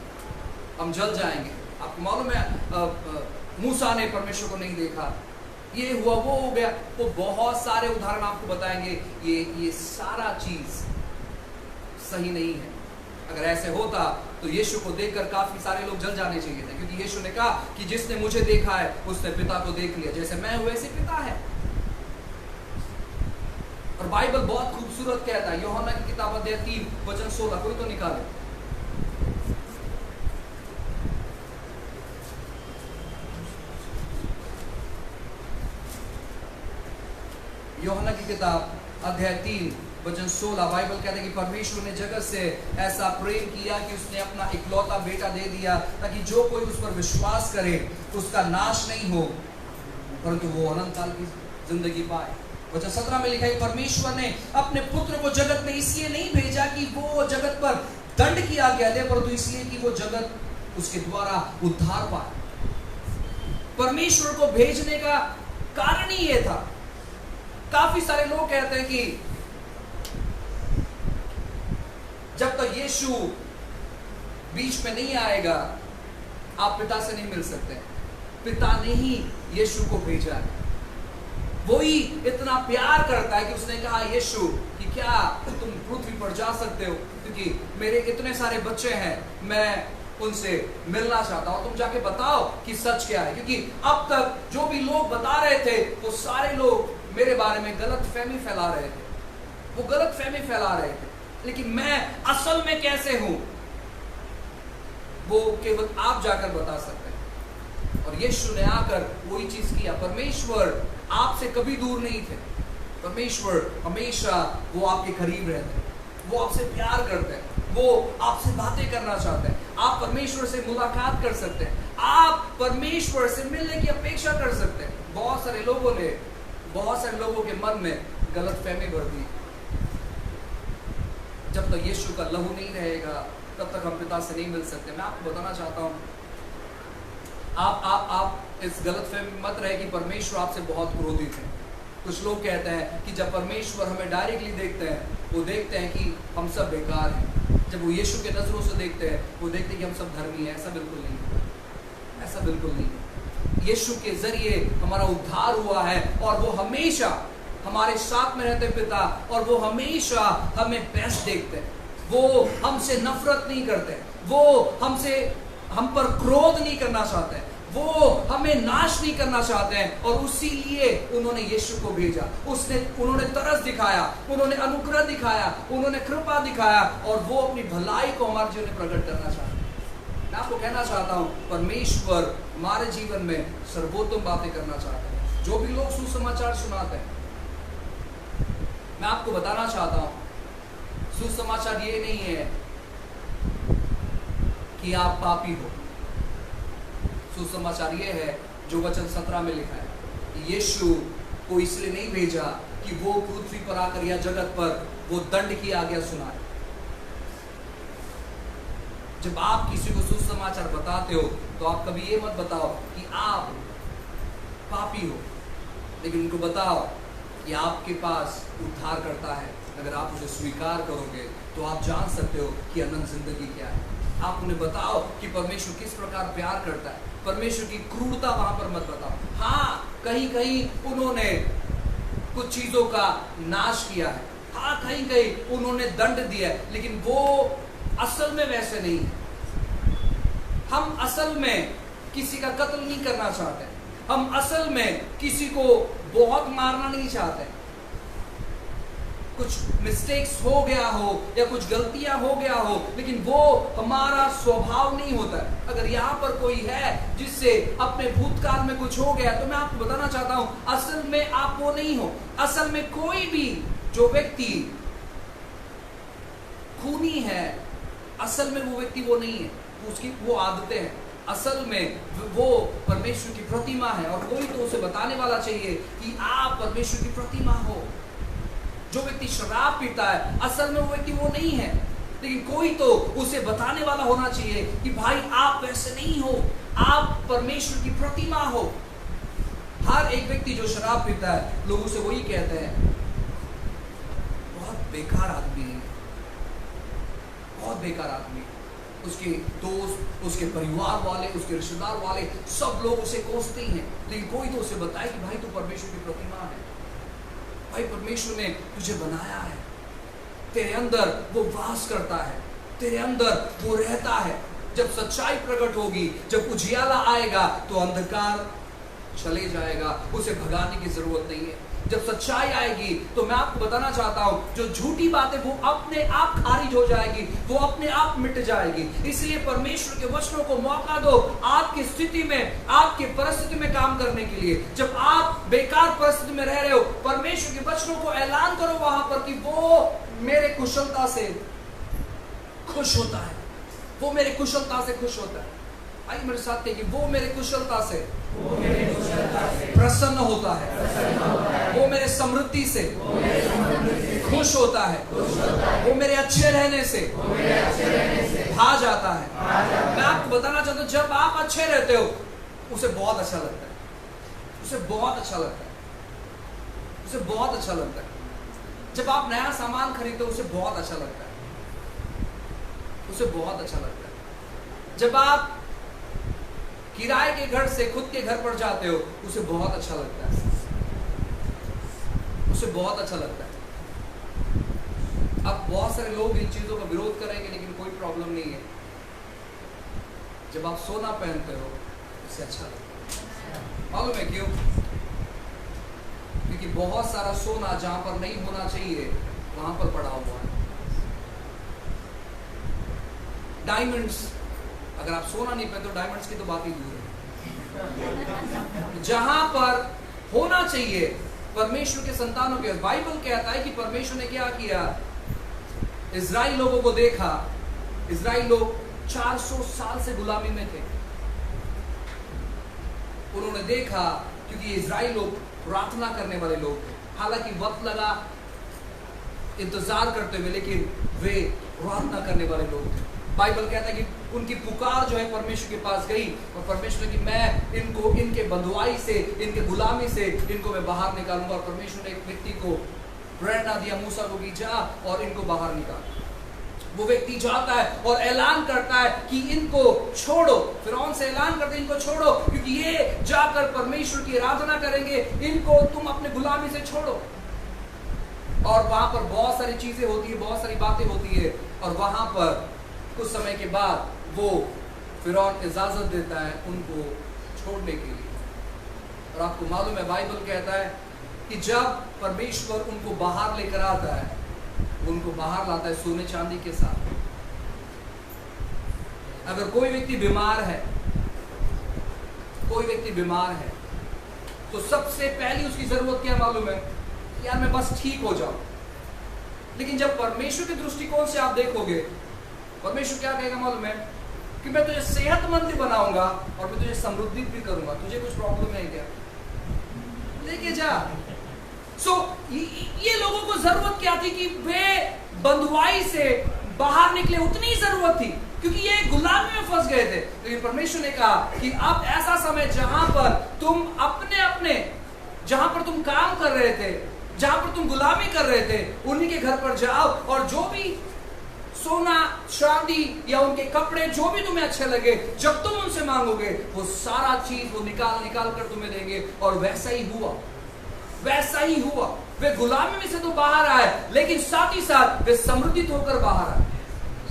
Speaker 1: हम जल जाएंगे। आपको मालूम है मूसा ने परमेश्वर को नहीं देखा, ये हुआ वो हो गया। वो बहुत सारे उदाहरण आपको बताएंगे। ये सारा चीज सही नहीं है। अगर ऐसे होता तो यीशु को देखकर काफी सारे लोग जल जाने चाहिए थे, क्योंकि यीशु ने कहा कि जिसने मुझे देखा है उसने पिता को देख लिया, जैसे मैं हूं वैसे पिता है। और बाइबल बहुत खूबसूरत कहता है, यूहन्ना की किताब अध्याय 3 वचन 16, कोई तो निकाले। यूहन्ना की किताब अध्याय 3 वचन 16, बाइबल कहता है कि परमेश्वर ने जगत से ऐसा प्रेम किया कि उसने अपना इकलौता बेटा दे दिया, ताकि जो कोई उस पर विश्वास करे उसका नाश नहीं हो परंतु वो अनंत काल की जिंदगी पाए। वचन 17 में लिखा है परमेश्वर ने अपने पुत्र को जगत में इसलिए नहीं भेजा कि वो जगत पर दंड की आज्ञा दे, परंतु इसलिए कि वो जगत उसके द्वारा उद्धार पाए। परमेश्वर को भेजने का कारण ही ये था। काफी सारे लोग कहते हैं कि जब तक यीशु बीच में नहीं आएगा आप पिता से नहीं मिल सकते। पिता ने ही यीशु को भेजा है, वो ही इतना प्यार करता है कि उसने कहा यीशु कि क्या तुम पृथ्वी पर जा सकते हो, क्योंकि मेरे इतने सारे बच्चे हैं, मैं उनसे मिलना चाहता हूं, तुम जाके बताओ कि सच क्या है। क्योंकि अब तक जो भी लोग बता रहे थे वो सारे लोग मेरे बारे में गलत फहमी फैला रहे थे, वो गलत फहमी फैला रहे थे, लेकिन मैं असल में कैसे हूं वो केवल आप जाकर बता सकते हैं। और यीशु ने आकर वही चीज किया। परमेश्वर आपसे कभी दूर नहीं थे, परमेश्वर हमेशा वो आपके करीब रहते हैं, वो आपसे प्यार करते हैं, वो आपसे बातें करना चाहते हैं। आप परमेश्वर से मुलाकात कर सकते हैं, आप परमेश्वर से मिलने की अपेक्षा कर सकते हैं। बहुत सारे लोगों के मन में गलत फहमी भर दी। जब तक यीशु का लहू नहीं रहेगा तब तक हम पिता से नहीं मिल सकते। मैं आपको बताना चाहता हूं, आप इस गलत फहमी मत रहे कि परमेश्वर आपसे बहुत क्रोधित है। कुछ लोग कहते हैं कि जब परमेश्वर हमें डायरेक्टली देखते हैं, वो देखते हैं कि हम सब बेकार हैं। जब वो यीशु के नजरों से देखते हैं, वो देखते हैं कि हम सब धर्मी हैं। ऐसा बिल्कुल नहीं है, ऐसा बिल्कुल नहीं है। यीशु के जरिए हमारा उद्धार हुआ है और वो हमेशा हमारे साथ में रहते पिता, और वो हमेशा हमें बेस्ट देखते हैं। वो हमसे नफरत नहीं करते, वो हम पर क्रोध नहीं करना चाहते हैं, वो हमें नाश नहीं करना चाहते हैं। और उसीलिए उन्होंने यीशु को भेजा। उन्होंने तरस दिखाया, उन्होंने अनुग्रह दिखाया, उन्होंने कृपा दिखाया, और वो अपनी भलाई को हमारे जीवन में प्रकट करना चाहते हैं। मैं आपको कहना चाहता हूं, परमेश्वर हमारे जीवन में सर्वोत्तम बातें करना चाहते हैं। जो भी लोग सुसमाचार सुनाते हैं, मैं आपको बताना चाहता हूं, सुसमाचार ये नहीं है कि आप पापी हो। सुसमाचार ये है जो वचन 17 में लिखा है, यीशु को इसलिए नहीं भेजा कि वो पृथ्वी पर आकर या जगत पर वो दंड की आज्ञा सुनाए। जब आप किसी को सुसमाचार बताते हो, तो आप कभी ये मत बताओ कि आप पापी हो, लेकिन उनको बताओ कि आपके पास उद्धार करता है। अगर आप उसे स्वीकार करोगे तो आप जान सकते हो कि अनंत जिंदगी क्या है। आप उन्हें बताओ कि परमेश्वर किस प्रकार प्यार करता है। परमेश्वर की क्रूरता वहां पर मत बताओ। हाँ, कहीं कहीं उन्होंने कुछ चीजों का नाश किया है, हाँ कहीं कहीं उन्होंने दंड दिया है, लेकिन वो असल में वैसे नहीं है। हम असल में किसी का कत्ल नहीं करना चाहते, हम असल में किसी को बहुत मारना नहीं चाहते। कुछ मिस्टेक्स हो गया हो या कुछ गलतियां हो गया हो, लेकिन वो हमारा स्वभाव नहीं होता है। अगर यहाँ पर कोई है जिससे अपने भूतकाल में कुछ हो गया, तो मैं आपको बताना चाहता हूं, असल में आप वो नहीं हो। असल में कोई भी जो व्यक्ति खूनी है, असल में वो व्यक्ति वो नहीं है, उसकी वो आदतें हैं। असल में वो परमेश्वर की प्रतिमा है, और कोई तो उसे बताने वाला चाहिए कि आप परमेश्वर की प्रतिमा हो। जो व्यक्ति शराब पीता है, असल में वो व्यक्ति वो नहीं है, लेकिन कोई तो उसे बताने वाला होना चाहिए कि भाई आप वैसे नहीं हो, आप परमेश्वर की प्रतिमा हो। हर एक व्यक्ति जो शराब पीता है, लोग उसे वही कहते हैं, बहुत बेकार आदमी है, बहुत बेकार आदमी। उसके दोस्त, उसके परिवार वाले, उसके रिश्तेदार वाले, सब लोग उसे कोसते ही हैं, लेकिन कोई तो उसे बताए कि भाई तू परमेश्वर की प्रतिमा है, भाई परमेश्वर ने तुझे बनाया है, तेरे अंदर वो वास करता है, तेरे अंदर वो रहता है। जब सच्चाई प्रकट होगी, जब उजियाला आएगा, तो अंधकार चले जाएगा, उसे भगाने की जरूरत नहीं है। जब सच्चाई आएगी, तो मैं आपको बताना चाहता हूं, जो झूठी बातें वो अपने आप खारिज हो जाएगी, वो अपने आप मिट जाएगी। इसलिए परमेश्वर के वचनों को मौका दो आपकी स्थिति में, आपकी परिस्थिति में काम करने के लिए। जब आप बेकार परिस्थिति में रह रहे हो, परमेश्वर के वचनों को ऐलान करो वहां पर कि वो मेरे कुशलता से खुश होता है, वो मेरे कुशलता से खुश होता है। आइए मेरे साथ कहिए, वो मेरे कुशलता से प्रसन्न होता है, वो मेरे समृद्धि से खुश होता है, वो मेरे अच्छे रहने से भा जाता है। मैं आपको बताना चाहता हूं, जब आप अच्छे रहते हो, उसे बहुत अच्छा लगता है, उसे बहुत अच्छा लगता है, उसे बहुत अच्छा लगता है। जब आप नया सामान खरीदते हो, उसे बहुत अच्छा लगता है, उसे बहुत अच्छा लगता है। जब आप किराए के घर से खुद के घर पर जाते हो, उसे बहुत अच्छा लगता है, उसे बहुत अच्छा लगता है। अब बहुत सारे लोग इन चीजों का विरोध करेंगे, लेकिन कोई प्रॉब्लम नहीं है। जब आप सोना पहनते हो, उसे अच्छा लगता है। मालूम है क्यों? क्योंकि बहुत सारा सोना जहां पर नहीं होना चाहिए, वहां पर पड़ा हुआ है। डायमंड्स, अगर आप सोना नहीं पहनते तो डायमंड्स की तो बात ही दूर है। जहां पर होना चाहिए परमेश्वर के संतानों के, बाइबल कहता है कि परमेश्वर ने क्या किया, इजराइल लोगों को देखा। इजराइल लोग 400 साल से गुलामी में थे। उन्होंने देखा, क्योंकि इजराइल लोग प्रार्थना करने वाले लोग थे, हालांकि वक्त लगा इंतजार करते हुए, लेकिन वे प्रार्थना करने वाले लोग थे। बाइबल कहता है कि उनकी पुकार जो है परमेश्वर के पास गई और परमेश्वर ने कि मैं इनको इनके बंधुआई से, इनके गुलामी से इनको मैं बाहर निकालूंगा। और परमेश्वर ने एक व्यक्ति को प्रेरणा दिया मूसा को कि जा और इनको बाहर निकाल। वो व्यक्ति जाता है और ऐलान करता है कि इनको छोड़ो, फिरौन से ऐलान करते इनको छोड़ो, क्योंकि ये जाकर परमेश्वर की आराधना करेंगे, इनको तुम अपने गुलामी से छोड़ो। और वहां पर बहुत सारी चीजें होती है, बहुत सारी बातें होती है, और वहां पर कुछ समय के बाद वो फिरौन इजाजत देता है उनको छोड़ने के लिए। और आपको मालूम है बाइबल कहता है कि जब परमेश्वर उनको बाहर लेकर आता है, उनको बाहर लाता है सोने चांदी के साथ। अगर कोई व्यक्ति बीमार है, कोई व्यक्ति बीमार है, तो सबसे पहली उसकी जरूरत क्या मालूम है? यार मैं बस ठीक हो जाऊं। लेकिन जब परमेश्वर के दृष्टिकोण से आप देखोगे, परमेश्वर क्या कहेगा मालूम है? कि मैं तुझे सेहतमंद भी बनाऊंगा और मैं तुझे समृद्धि भी करूंगा। तुझे कुछ प्रॉब्लम है क्या? लेके जा। ये लोगों को जरूरत क्या थी कि वे बंधुआई से बाहर निकले, उतनी जरूरत थी, क्योंकि ये गुलामी में फंस गए थे। लेकिन परमेश्वर ने कहा कि अब ऐसा समय जहां पर तुम अपने जहां पर तुम काम कर रहे थे, जहां पर तुम गुलामी कर रहे थे, उन्हीं के घर पर जाओ और जो भी सोना चांदी या उनके कपड़े जो भी तुम्हें अच्छे लगे, जब तुम उनसे मांगोगे वो सारा चीज वो निकाल कर तुम्हें देंगे। और वैसा ही हुआ, वैसा ही हुआ। वे गुलामी में से तो बाहर आए, लेकिन साथ ही साथ वे समृद्धित होकर बाहर आए,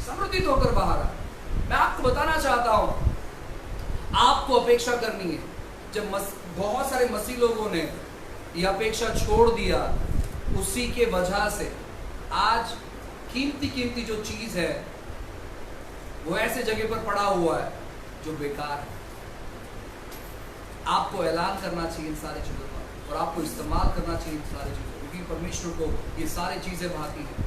Speaker 1: समृद्धित होकर बाहर आए। मैं आपको बताना चाहता हूं, आपको अपेक्षा करनी है। जब बहुत सारे मसीह लोगों ने यह अपेक्षा छोड़ दिया, उसी के वजह से आज कीमती जो चीज है वो ऐसे जगह पर पड़ा हुआ है जो बेकार है। आपको ऐलान करना चाहिए इन सारी चीजों का, और आपको इस्तेमाल करना चाहिए इन सारी चीजों, क्योंकि परमेश्वर को ये सारी चीजें भाती हैं,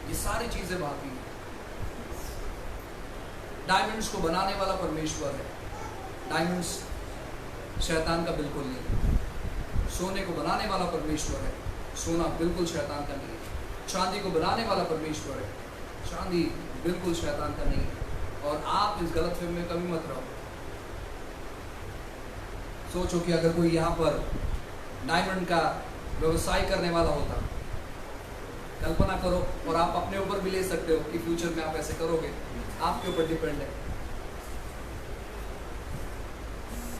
Speaker 1: ये सारी चीजें भाती हैं। डायमंड्स को बनाने वाला परमेश्वर है, डायमंड्स शैतान का बिल्कुल नहीं। सोने को बनाने वाला परमेश्वर है, सोना बिल्कुल शैतान का नहीं है। चांदी को बनाने वाला परमेश्वर है, चांदी बिल्कुल शैतान का नहीं है। और आप इस गलतफहमी में कभी मत रहो। सोचो कि अगर कोई यहाँ पर डायमंड का व्यवसाय करने वाला होता, कल्पना करो, और आप अपने ऊपर भी ले सकते हो कि फ्यूचर में आप ऐसे करोगे, आपके ऊपर डिपेंड है।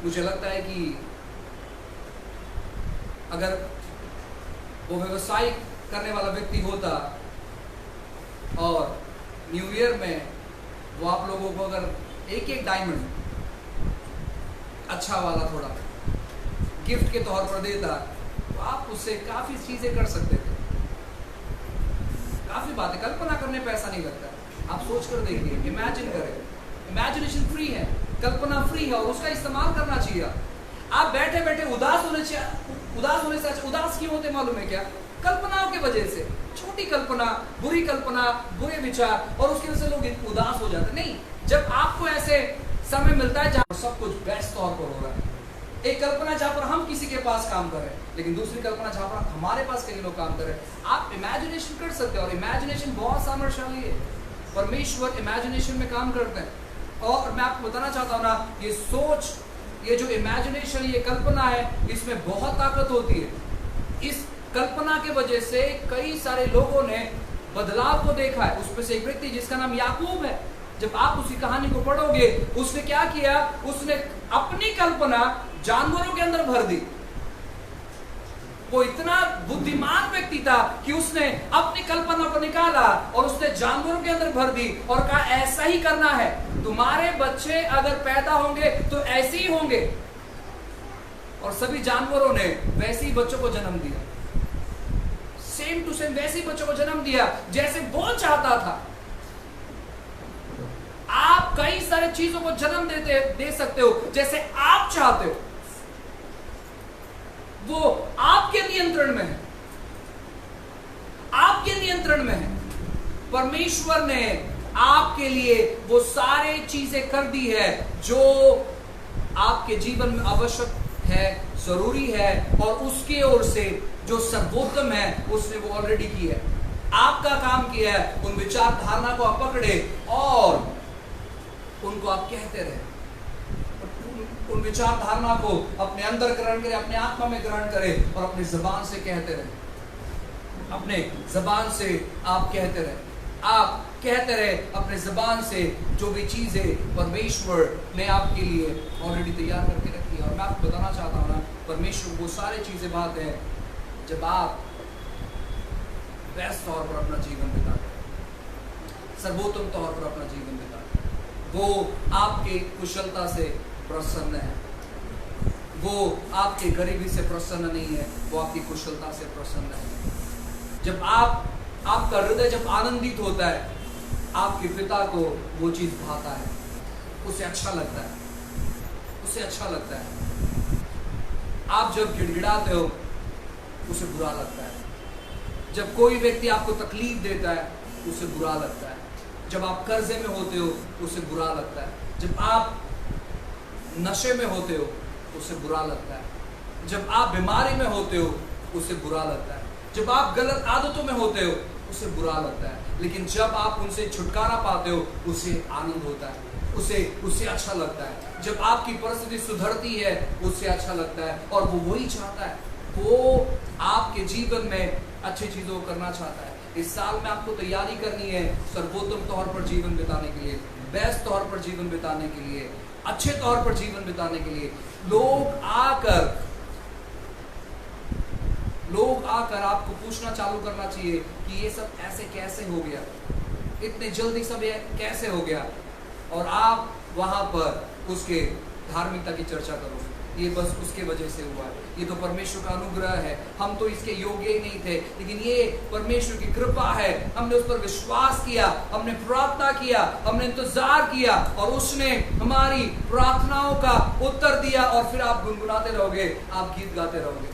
Speaker 1: मुझे लगता है कि अगर वो व्यवसाय करने वाला व्यक्ति होता और न्यू ईयर में वो आप लोगों को अगर एक डायमंड अच्छा वाला थोड़ा गिफ्ट के तौर पर देता, तो आप उससे काफी चीजें कर सकते थे, काफी बातें। कल्पना करने पे ऐसा नहीं लगता। आप सोच कर देखिए, इमेजिन करें। इमेजिनेशन फ्री है, कल्पना फ्री है, और उसका इस्तेमाल करना चाहिए। आप बैठे बैठे उदास होने से उदास क्यों होते मालूम है क्या? कल्पनाओं की वजह से, छोटी कल्पना, बुरी कल्पना, बुरे विचार, और उसकी वजह से लोग उदास हो जाते। नहीं, जब आपको ऐसे समय मिलता है जहां सब कुछ बेस्ट तौर पर हो रहा है, एक कल्पना जहां पर हम किसी के पास काम कर रहे हैं, लेकिन दूसरी कल्पना जहां पर हमारे पास कई लोग काम कर रहे हैं, आप इमेजिनेशन कर सकते हो। और इमेजिनेशन बहुत सामर्थ्यशाली है, परमेश्वर इमेजिनेशन में काम करते हैं। और मैं आपको बताना चाहता हूँ ना, ये सोच, ये जो इमेजिनेशन, ये कल्पना है, इसमें बहुत ताकत होती है। इस कल्पना के वजह से कई सारे लोगों ने बदलाव को देखा है। उसमें से एक व्यक्ति जिसका नाम याकूब है, जब आप उसकी कहानी को पढ़ोगे, उसने क्या किया? उसने अपनी कल्पना जानवरों के अंदर भर दी। वो इतना बुद्धिमान व्यक्ति था कि उसने अपनी कल्पना को निकाला और उसने जानवरों के अंदर भर दी और कहा ऐसा ही करना है, तुम्हारे बच्चे अगर पैदा होंगे तो ऐसे ही होंगे। और सभी जानवरों ने वैसे ही बच्चों को जन्म दिया, सेम टू सेम वैसे ही बच्चों को जन्म दिया जैसे वो चाहता था। आप कई सारे चीजों को जन्म दे सकते हो जैसे आप चाहते हो, वो आपके नियंत्रण में है, आपके नियंत्रण में है। परमेश्वर ने आपके लिए वो सारे चीजें कर दी है जो आपके जीवन में आवश्यक है, जरूरी है, और उसके ओर से जो सर्वोत्तम है उसने वो ऑलरेडी की है। आपका काम किया है उन विचार धारणा को आप पकड़े और उनको आप कहते रहे, उन विचार धारणा को अपने अंदर ग्रहण करें, अपने आत्मा में ग्रहण करें और अपनी जबान से कहते रहे, अपने जबान से आप कहते रहे, आप कहते रहे अपने जबान से जो भी चीजें परमेश्वर ने आपके लिए ऑलरेडी तैयार करके रखी है। और मैं आपको बताना चाहता हूँ ना, परमेश्वर वो सारी चीजें बात है जब आप बेस्ट तौर पर अपना जीवन बिताते हैं, सर्वोत्तम तौर पर अपना जीवन बिताते हैं। वो आपके कुशलता से प्रसन्न है, वो आपके गरीबी से प्रसन्न नहीं है, वो आपकी कुशलता से प्रसन्न है। जब आपका हृदय जब आनंदित होता है, आपके पिता को वो चीज भाता है, उसे अच्छा लगता है, उसे अच्छा लगता है। आप जब गिड़गिड़ाते हो उसे बुरा लगता है, जब कोई व्यक्ति आपको तकलीफ देता है उसे बुरा लगता है, जब आप कर्जे में होते हो उसे बुरा लगता है, जब आप नशे में होते हो उसे बुरा लगता है, जब आप बीमारी में होते हो उसे बुरा लगता है, जब आप गलत आदतों में होते हो उसे बुरा लगता है। लेकिन जब आप उनसे छुटकारा पाते हो उसे आनंद होता है, उसे अच्छा लगता है। जब आपकी परिस्थिति सुधरती है उसे अच्छा लगता है और वो वही चाहता है, वो आपके जीवन में अच्छी चीजों को करना चाहता है। इस साल में आपको तैयारी करनी है सर्वोत्तम तौर पर जीवन बिताने के लिए, बेस्ट तौर पर जीवन बिताने के लिए, अच्छे तौर पर जीवन बिताने के लिए। लोग आकर आपको पूछना चालू करना चाहिए कि ये सब ऐसे कैसे हो गया, इतने जल्दी सब ये कैसे हो गया, और आप वहां पर उसके धार्मिकता की चर्चा करोगे। ये बस उसके वजह से हुआ है, ये तो परमेश्वर का अनुग्रह है, हम तो इसके योग्य ही नहीं थे, लेकिन ये परमेश्वर की कृपा है, हमने उस पर विश्वास किया, हमने प्रार्थना किया, हमने इंतजार किया और उसने हमारी प्रार्थनाओं का उत्तर दिया। और फिर आप गुनगुनाते रहोगे, आप गीत गाते रहोगे।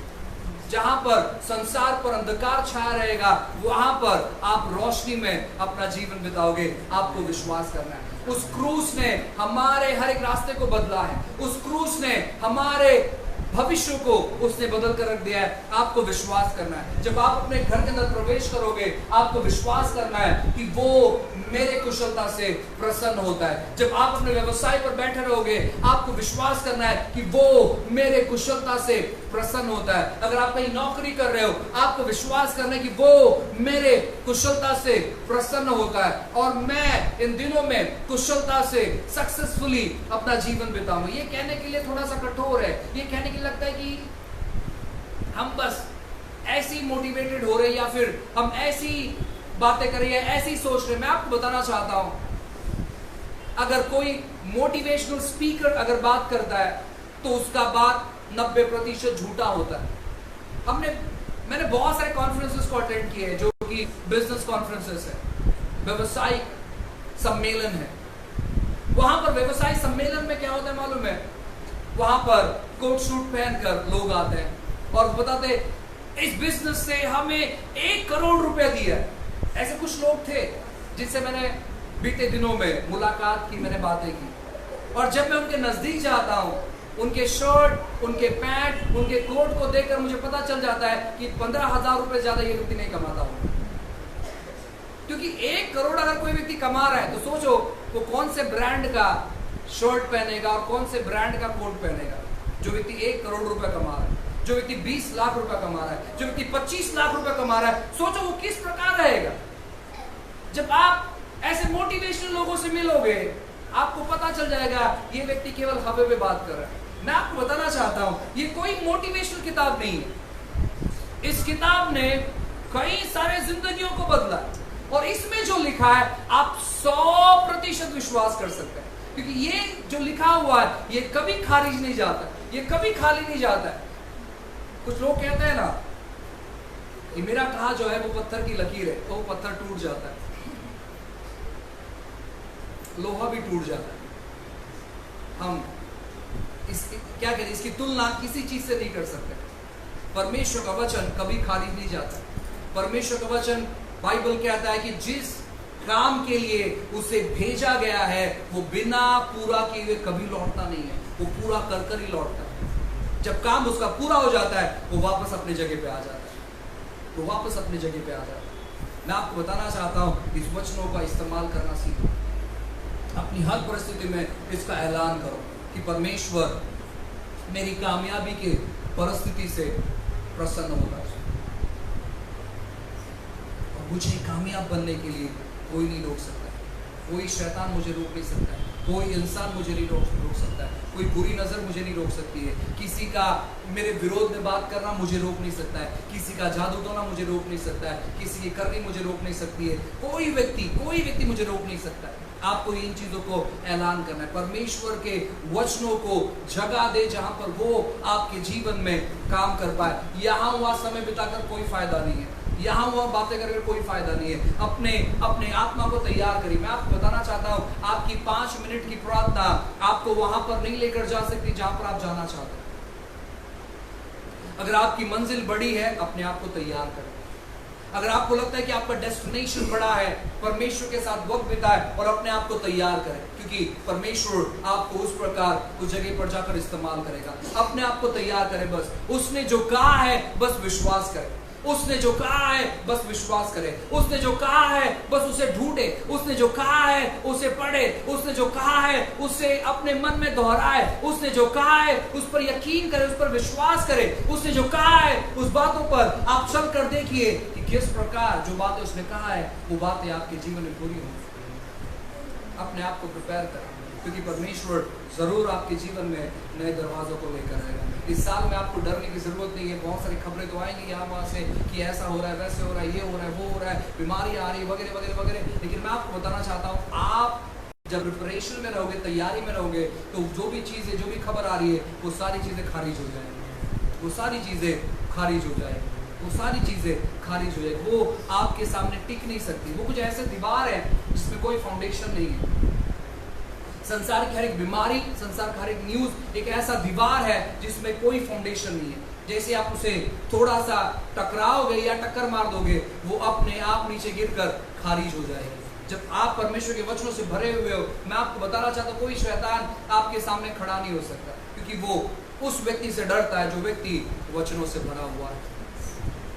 Speaker 1: जहां पर संसार पर अंधकार छाया रहेगा वहां पर आप रोशनी में अपना जीवन बिताओगे। आपको विश्वास करना है, उस क्रूस ने हमारे हर एक रास्ते को बदला है, उस क्रूस ने हमारे भविष्य को उसने बदल कर रख दिया है। आपको विश्वास करना है। जब आप अपने घर के अंदर प्रवेश करोगे आपको विश्वास करना है कि वो मेरे कुशलता से प्रसन्न होता है। जब आप अपने व्यवसाय पर बैठे रहोगे आपको विश्वास करना है कि वो मेरे कुशलता से प्रसन्न होता है। अगर आप कहीं नौकरी कर रहे हो आपको विश्वास करना है कि वो मेरे कुशलता से प्रसन्न होता है और मैं इन दिनों में कुशलता से सक्सेसफुली अपना जीवन बिताऊंगा। ये कहने के लिए थोड़ा सा कठोर है, ये कहने के लिए लगता है कि हम बस ऐसी मोटिवेटेड हो रहे हैं या फिर हम ऐसी बातें कर रहे हैं, ऐसी सोच रहे हैं। मैं आपको बताना चाहता हूं अगर कोई मोटिवेशनल स्पीकर अगर बात करता है तो उसका बात 90% झूठा होता है। मैंने बहुत सारे कॉन्फ्रेंसेस को अटेंड किए हैं जो कि बिजनेस कॉन्फ्रेंसेस है, व्यवसायिक सम्मेलन है। वहां पर व्यवसाय सम्मेलन में क्या होता है मालूम है? वहां पर कोट सूट पहनकर लोग आते हैं और बताते इस बिजनेस से हमें 1 करोड़ रुपए दिया। ऐसे कुछ लोग थे जिनसे मैंने बीते दिनों में मुलाकात की, मैंने बातें की और जब मैं उनके नजदीक जाता हूं उनके शर्ट, उनके पैंट, उनके कोट को देखकर मुझे पता चल जाता है कि 15,000 रुपए ज्यादा ये व्यक्ति नहीं कमाता होगा। क्योंकि 1 करोड़ अगर कोई व्यक्ति कमा रहा है तो सोचो वो कौन से ब्रांड का शर्ट पहनेगा और कौन से ब्रांड का कोट पहनेगा। जो व्यक्ति 1 करोड़ रुपए कमा रहा है, जो व्यक्ति 20 लाख रुपए कमा रहा है, जो व्यक्ति 25 लाख रुपए कमा रहा है, सोचो वो किस प्रकार रहेगा। जब आप ऐसे मोटिवेशनल लोगों से मिलोगे आपको पता चल जाएगा ये व्यक्ति केवल हवा पे बात कर रहा है। मैं आपको बताना चाहता हूं ये कोई मोटिवेशनल किताब नहीं है। इस किताब ने कई सारे जिंदगियों को बदला और इसमें जो लिखा है आप 100% विश्वास कर सकते हैं क्योंकि ये जो लिखा हुआ है ये कभी खारिज नहीं जाता, ये कभी खाली नहीं जाता है। कुछ लोग कहते हैं ना कि मेरा कहा जो है वो पत्थर की लकीर है, तो वो पत्थर टूट जाता है, लोहा भी टूट जाता है। हम क्या करें, इसकी तुलना किसी चीज से नहीं कर सकते। परमेश्वर का वचन कभी खाली नहीं जाता। परमेश्वर का वचन बाइबल कहता है कि जिस काम के लिए उसे भेजा गया है वो बिना पूरा किए हुए कभी लौटता नहीं है, वो पूरा कर कर ही लौटता है। जब काम उसका पूरा हो जाता है वो वापस अपनी जगह पे आ जाता है, वो वापस अपनी जगह पे आ जाता है। मैं आपको बताना चाहता हूँ इस वचनों का इस्तेमाल करना सीखो। अपनी हर परिस्थिति में इसका ऐलान करो कि परमेश्वर मेरी कामयाबी के परिस्थिति से प्रसन्न होगा और मुझे कामयाब बनने के लिए कोई नहीं रोक सकता, कोई शैतान मुझे रोक नहीं सकता है, कोई इंसान मुझे नहीं रोक सकता है, कोई बुरी नजर मुझे नहीं रोक सकती है, किसी का मेरे विरोध में बात करना मुझे रोक नहीं सकता है, किसी का जादू टोना मुझे रोक नहीं सकता है, किसी की करनी मुझे रोक नहीं सकती है, कोई व्यक्ति मुझे रोक नहीं सकता है। आपको इन चीजों को ऐलान करना है, परमेश्वर के वचनों को जगह दे जहां पर वो आपके जीवन में काम कर पाए। यहाँ वहां समय बिताकर कोई फायदा नहीं है, यहाँ वहाँ बातें करके कोई फायदा नहीं है। अपने आत्मा को तैयार करिए। मैं आपको बताना चाहता हूँ आपकी 5 मिनट की प्रार्थना आपको वहां पर नहीं लेकर जा सकती जहां पर आप जाना चाहते हैं। अगर आपकी मंजिल बड़ी है, अपने आप को तैयार करें। अगर आपको लगता है कि आपका डेस्टिनेशन बड़ा है, परमेश्वर के साथ वक्त बिताए और अपने आप को तैयार करें, क्योंकि परमेश्वर आपको उस प्रकार उस जगह पर जाकर इस्तेमाल करेगा। अपने आप को तैयार करें, बस उसने जो कहा है बस विश्वास करें, उसने जो कहा है बस विश्वास करे, उसने जो कहा है बस उसे ढूंढे, उसने जो कहा है उसे पढ़े, उसने जो कहा है उसे अपने मन में दोहराए, उसने जो कहा है उस पर यकीन करे, उस पर विश्वास करे, उसने जो कहा है उस बातों पर आप चल कर देखिए कि किस प्रकार जो बातें उसने कहा है वो बातें आपके जीवन में पूरी होंगी। अपने आप को प्रिपेयर करें, क्योंकि परमेश्वर जरूर आपके जीवन में नए दरवाजों को लेकर आएगा। इस साल में आपको डरने की जरूरत नहीं है। बहुत सारी खबरें तो आएंगी यहाँ वहाँ से कि ऐसा हो रहा है, वैसे हो रहा है, ये हो रहा है, वो हो रहा है, बीमारी आ रही है, वगैरह वगैरह वगैरह। लेकिन मैं आपको बताना चाहता हूँ, आप जब प्रिपरेशन में रहोगे, तैयारी में रहोगे, तो जो भी चीजें, जो भी खबर आ रही है, वो सारी चीजें खारिज हो जाएंगी, वो सारी चीजें खारिज हो जाएंगी, वो सारी चीजें खारिज हो जाएगी। वो आपके सामने टिक नहीं सकती। वो कुछ ऐसे दीवार है जिसमें कोई फाउंडेशन नहीं है। संसार की हर एक बीमारी, संसार का हर एक न्यूज एक ऐसा दीवार है जिसमें कोई फाउंडेशन नहीं है। जैसे आप उसे थोड़ा सा टकराओगे या टक्कर मार दोगे, वो अपने आप नीचे गिरकर खारिज हो जाएगी। जब आप परमेश्वर के वचनों से भरे हुए हो, मैं आपको बताना चाहता हूँ, कोई शैतान आपके सामने खड़ा नहीं हो सकता, क्योंकि वो उस व्यक्ति से डरता है जो व्यक्ति वचनों से भरा हुआ है।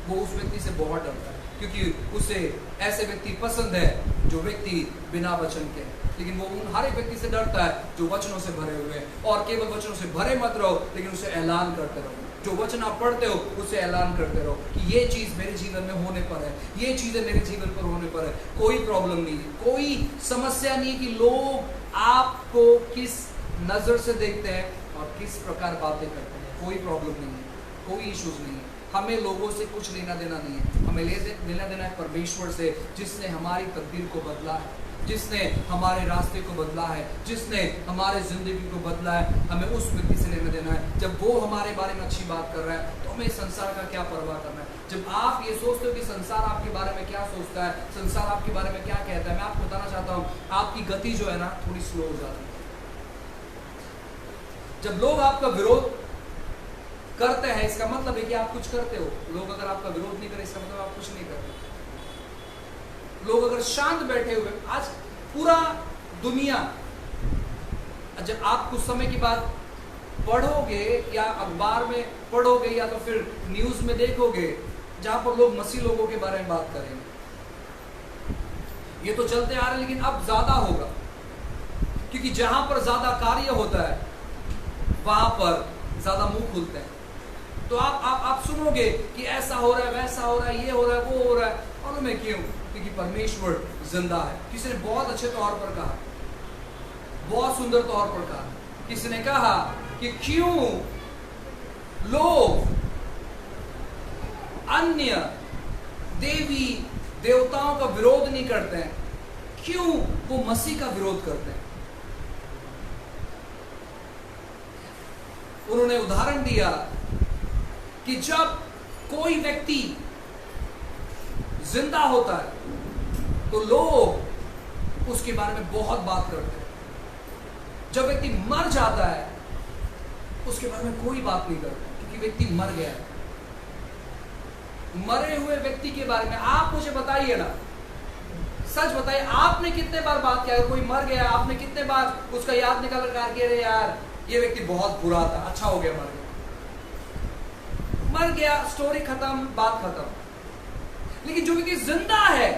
Speaker 1: वो उस व्यक्ति से बहुत डरता है, क्योंकि उसे ऐसे व्यक्ति पसंद है जो व्यक्ति बिना वचन के। लेकिन वो उन हर एक व्यक्ति से डरता है जो वचनों से भरे हुए हैं। और केवल वचनों से भरे मत रहो, लेकिन उसे ऐलान करते रहो। जो वचन आप पढ़ते हो उसे ऐलान करते रहो कि ये चीज मेरे जीवन में होने पर है, ये चीजें मेरे जीवन पर होने पर है। कोई प्रॉब्लम नहीं है, कोई समस्या नहीं है कि लोग आपको किस नजर से देखते हैं और किस प्रकार बातें करते हैं। कोई प्रॉब्लम नहीं है, कोई इश्यूज नहीं है। हमें लोगों से कुछ लेना देना नहीं है, हमें लेना देना है परमेश्वर से, जिसने हमारी तकदीर को बदला है, जिसने हमारे रास्ते को बदला है, जिसने हमारे जिंदगी को बदला है। हमें उस व्यक्ति से लेना देना है। जब वो हमारे बारे में अच्छी बात कर रहा है, तो हमें संसार का क्या परवाह करना है। जब आप ये सोचते हो कि संसार आपके बारे में क्या सोचता है, संसार आपके बारे में क्या कहता है, मैं आपको बताना चाहता हूँ, आपकी गति जो है ना, थोड़ी स्लो हो जाती है। जब लोग आपका विरोध करते हैं, इसका मतलब है कि आप कुछ करते हो। लोग अगर आपका विरोध नहीं करे, इसका मतलब आप कुछ नहीं करते। लोग अगर शांत बैठे हुए, आज पूरा दुनिया, जब आप कुछ समय के बाद पढ़ोगे या अखबार में पढ़ोगे या तो फिर न्यूज में देखोगे, जहां पर लोग मसीह लोगों के बारे में बात करेंगे। ये तो चलते आ रहे, लेकिन अब ज्यादा होगा, क्योंकि जहां पर ज्यादा कार्य होता है वहां पर ज्यादा मुंह खुलते हैं। तो आप सुनोगे कि ऐसा हो रहा है, वैसा हो रहा है, ये हो रहा है, वो हो रहा है। मालूम है क्यों? क्योंकि परमेश्वर जिंदा है। किसी ने बहुत अच्छे तौर पर कहा, बहुत सुंदर तौर पर कहा। किसी ने कहा कि क्यों लोग अन्य देवी देवताओं का विरोध नहीं करते हैं, क्यों वो मसीह का विरोध करते हैं। उन्होंने उदाहरण दिया कि जब कोई व्यक्ति जिंदा होता है तो लोग उसके बारे में बहुत बात करते हैं। जब व्यक्ति मर जाता है उसके बारे में कोई बात नहीं करता, क्योंकि व्यक्ति मर गया है। मरे हुए व्यक्ति के बारे में आप मुझे बताइए ना, सच बताइए, आपने कितने बार बात किया? कोई मर गया, आपने कितने बार उसका याद निकाल कर कहा कि यार ये व्यक्ति बहुत बुरा था, अच्छा हो गया, मर गया, स्टोरी खत्म, बात खत्म। लेकिन जो व्यक्ति जिंदा है,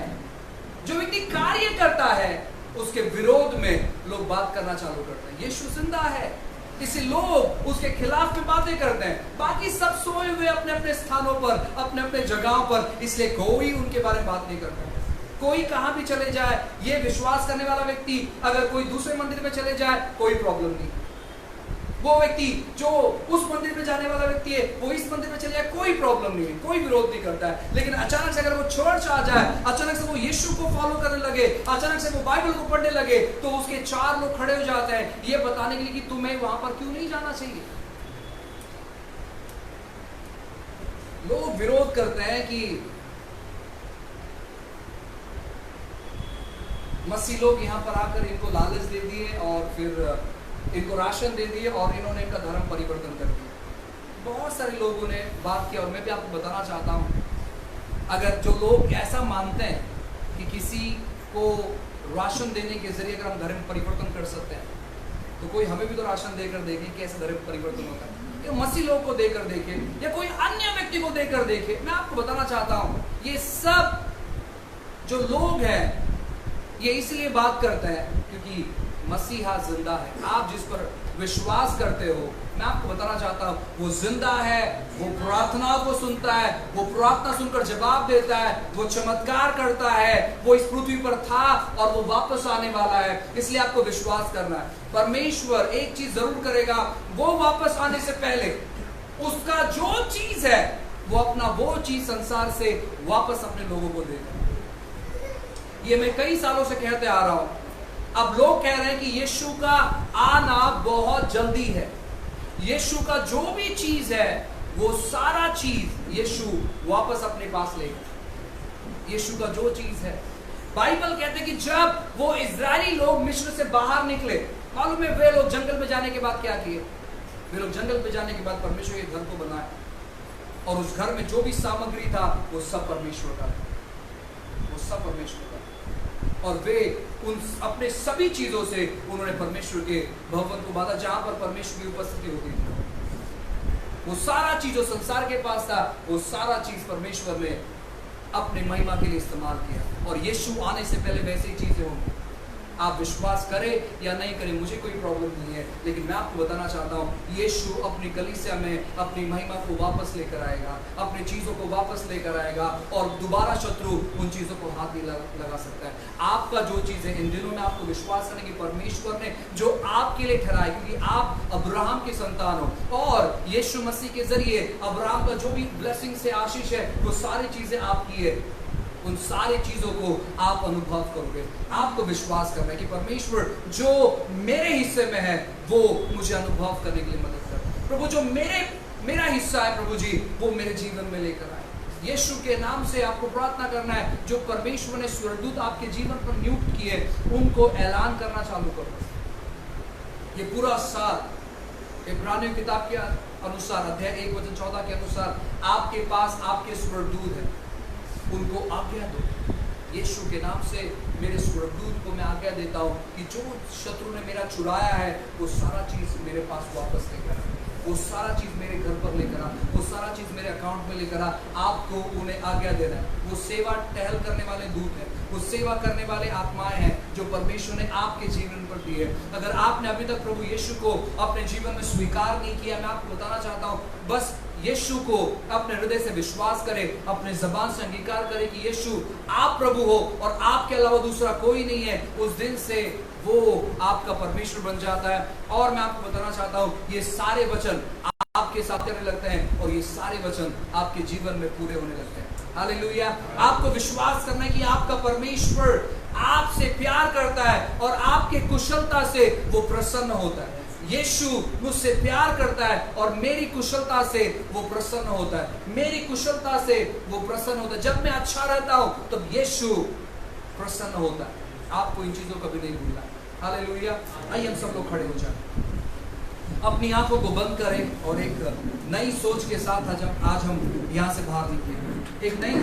Speaker 1: जो व्यक्ति कार्य करता है, उसके विरोध में लोग बात करना चालू करते हैं। यीशु जिंदा है, इसलिए लोग उसके खिलाफ में बातें करते हैं। बाकी सब सोए हुए अपने अपने स्थानों पर, अपने अपने जगहों पर, इसलिए कोई उनके बारे में बात नहीं करता। कोई कहां भी चले जाए, ये विश्वास करने वाला व्यक्ति अगर कोई दूसरे मंदिर में चले जाए, कोई प्रॉब्लम नहीं। वो व्यक्ति जो उस मंदिर में जाने वाला व्यक्ति है, वो इस मंदिर में चले जाए, कोई प्रॉब्लम नहीं है, कोई विरोध नहीं करता है। लेकिन अचानक से अगर वो चर्च आ जाए, अचानक से वो यीशु को फॉलो करने लगे, अचानक से वो बाइबल को पढ़ने लगे, तो उसके चार लोग खड़े हो जाते हैं ये बताने के लिए कि तुम्हें वहां पर क्यों नहीं जाना चाहिए। लोग विरोध करते हैं कि मसीह लोग यहां पर आकर इनको लालच दे दिए और फिर इनको राशन दे दिए और इन्होंने इनका धर्म परिवर्तन कर दिया। बहुत सारे लोगों ने बात किया और मैं भी आपको बताना चाहता हूं, अगर जो लोग ऐसा मानते हैं कि किसी को राशन देने के जरिए अगर हम धर्म परिवर्तन कर सकते हैं, तो कोई हमें भी तो राशन देकर देखे कैसे धर्म परिवर्तन होता है। या मसीह लोग को देकर देखे या कोई अन्य व्यक्ति को देकर देखे। मैं आपको बताना चाहता हूं, ये सब जो लोग हैं ये इसलिए बात करते हैं क्योंकि मसीहा जिंदा है। आप जिस पर विश्वास करते हो, मैं आपको बताना चाहता हूं, वो जिंदा है, वो प्रार्थना को सुनता है, वो प्रार्थना सुनकर जवाब देता है, वो चमत्कार करता है, वो इस पृथ्वी पर था और वो वापस आने वाला है। इसलिए आपको विश्वास करना है। परमेश्वर एक चीज जरूर करेगा, वो वापस आने से पहले उसका जो चीज है वो अपना वो चीज संसार से वापस अपने लोगों को देगा। ये मैं कई सालों से कहते आ रहा हूं। अब लोग कह रहे हैं कि यीशु का आना बहुत जल्दी है। यीशु का जो भी चीज है वो सारा चीज यीशु वापस अपने पास लेगा। यीशु का जो चीज है, बाइबल कहते हैं कि जब वो इजरायली लोग मिस्र से बाहर निकले, मालूम है वे लोग जंगल में जाने के बाद क्या किए? वे लोग जंगल में जाने के बाद परमेश्वर के घर को बनाया और उस घर में जो भी सामग्री था वो सब परमेश्वर का, वो सब परमेश्वर का। और वे उन अपने सभी चीजों से उन्होंने परमेश्वर के भवन को बांधा जहां पर परमेश्वर की उपस्थिति होती थी। वो सारा चीज जो संसार के पास था, वो सारा चीज परमेश्वर ने अपने महिमा के लिए इस्तेमाल किया। और यीशु आने से पहले वैसे ही चीजें होंगी। आप विश्वास करें या नहीं करें, मुझे कोई प्रॉब्लम नहीं है, लेकिन मैं आपको बताना चाहता हूं, यीशु अपनी कलीसिया में अपनी महिमा को वापस लेकर आएगा, अपनी चीजों को वापस लेकर आएगा और दोबारा शत्रु उन चीजों को हाथ नहीं लगा सकता है। आपका जो चीज है, इन दिनों में आपको विश्वास करने की परमेश्वर ने जो आपके लिए ठहराया, क्योंकि आप अब्राहम के संतान हो और यीशु मसीह के जरिए अब्राहम का जो भी ब्लेसिंग से आशीष है वो सारी चीजें आपकी है। उन सारी चीजों को आप अनुभव करोगे। आपको विश्वास करना है कि परमेश्वर जो मेरे हिस्से में है वो मुझे अनुभव करने के लिए मदद कर। प्रभु जो मेरा हिस्सा है प्रभु जी, वो मेरे जीवन में लेकर आए। यीशु के नाम से आपको प्रार्थना करना है, जो परमेश्वर ने स्वर्गदूत आपके जीवन पर नियुक्त किए उनको ऐलान करना चालू करो। ये पूरा साल इब्रानियों किताब के अनुसार अध्याय 1:14 के अनुसार आपके पास आपके स्वर्गदूत है, उनको आज्ञा दो। यीशु के नाम से मेरे स्वर्गदूत को मैं आज्ञा देता हूँ कि जो शत्रु ने मेरा चुराया है वो सारा चीज मेरे पास वापस लेकर आ, वो सारा चीज मेरे घर पर लेकर आ, वो सारा चीज मेरे अकाउंट में लेकर आ। आपको उन्हें आज्ञा देना है। वो सेवा टहल करने वाले दूत हैं, वो सेवा करने वाले आत्माएं हैं जो परमेश्वर ने आपके जीवन पर दी है। अगर आपने अभी तक प्रभु यीशु को अपने जीवन में स्वीकार नहीं किया, मैं आपको बताना चाहता हूँ, बस यीशु को अपने हृदय से विश्वास करें, अपने जबान से अंगीकार करें कि यीशु आप प्रभु हो और आपके अलावा दूसरा कोई नहीं है। उस दिन से वो आपका परमेश्वर बन जाता है। और मैं आपको बताना चाहता हूँ, ये सारे वचन आपके साथ करने लगते हैं और ये सारे वचन आपके जीवन में पूरे होने लगते हैं। हालेलुया। आपको विश्वास करना है कि आपका परमेश्वर आपसे प्यार करता है और आपके कुशलता से वो प्रसन्न होता है। यीशु मुझसे प्यार करता है और मेरी कुशलता से वो प्रसन्न होता है। मेरी कुशलता से वो प्रसन्न होता है। जब मैं अच्छा रहता हूं तब यीशु प्रसन्न होता है। आपको इन चीजों को भी नहीं भूलना। हालेलुया। आइए हम सब लोग खड़े हो जाएं, अपनी आंखों को बंद करें और एक नई सोच के साथ आज हम यहाँ से बाहर निकलें। एक नई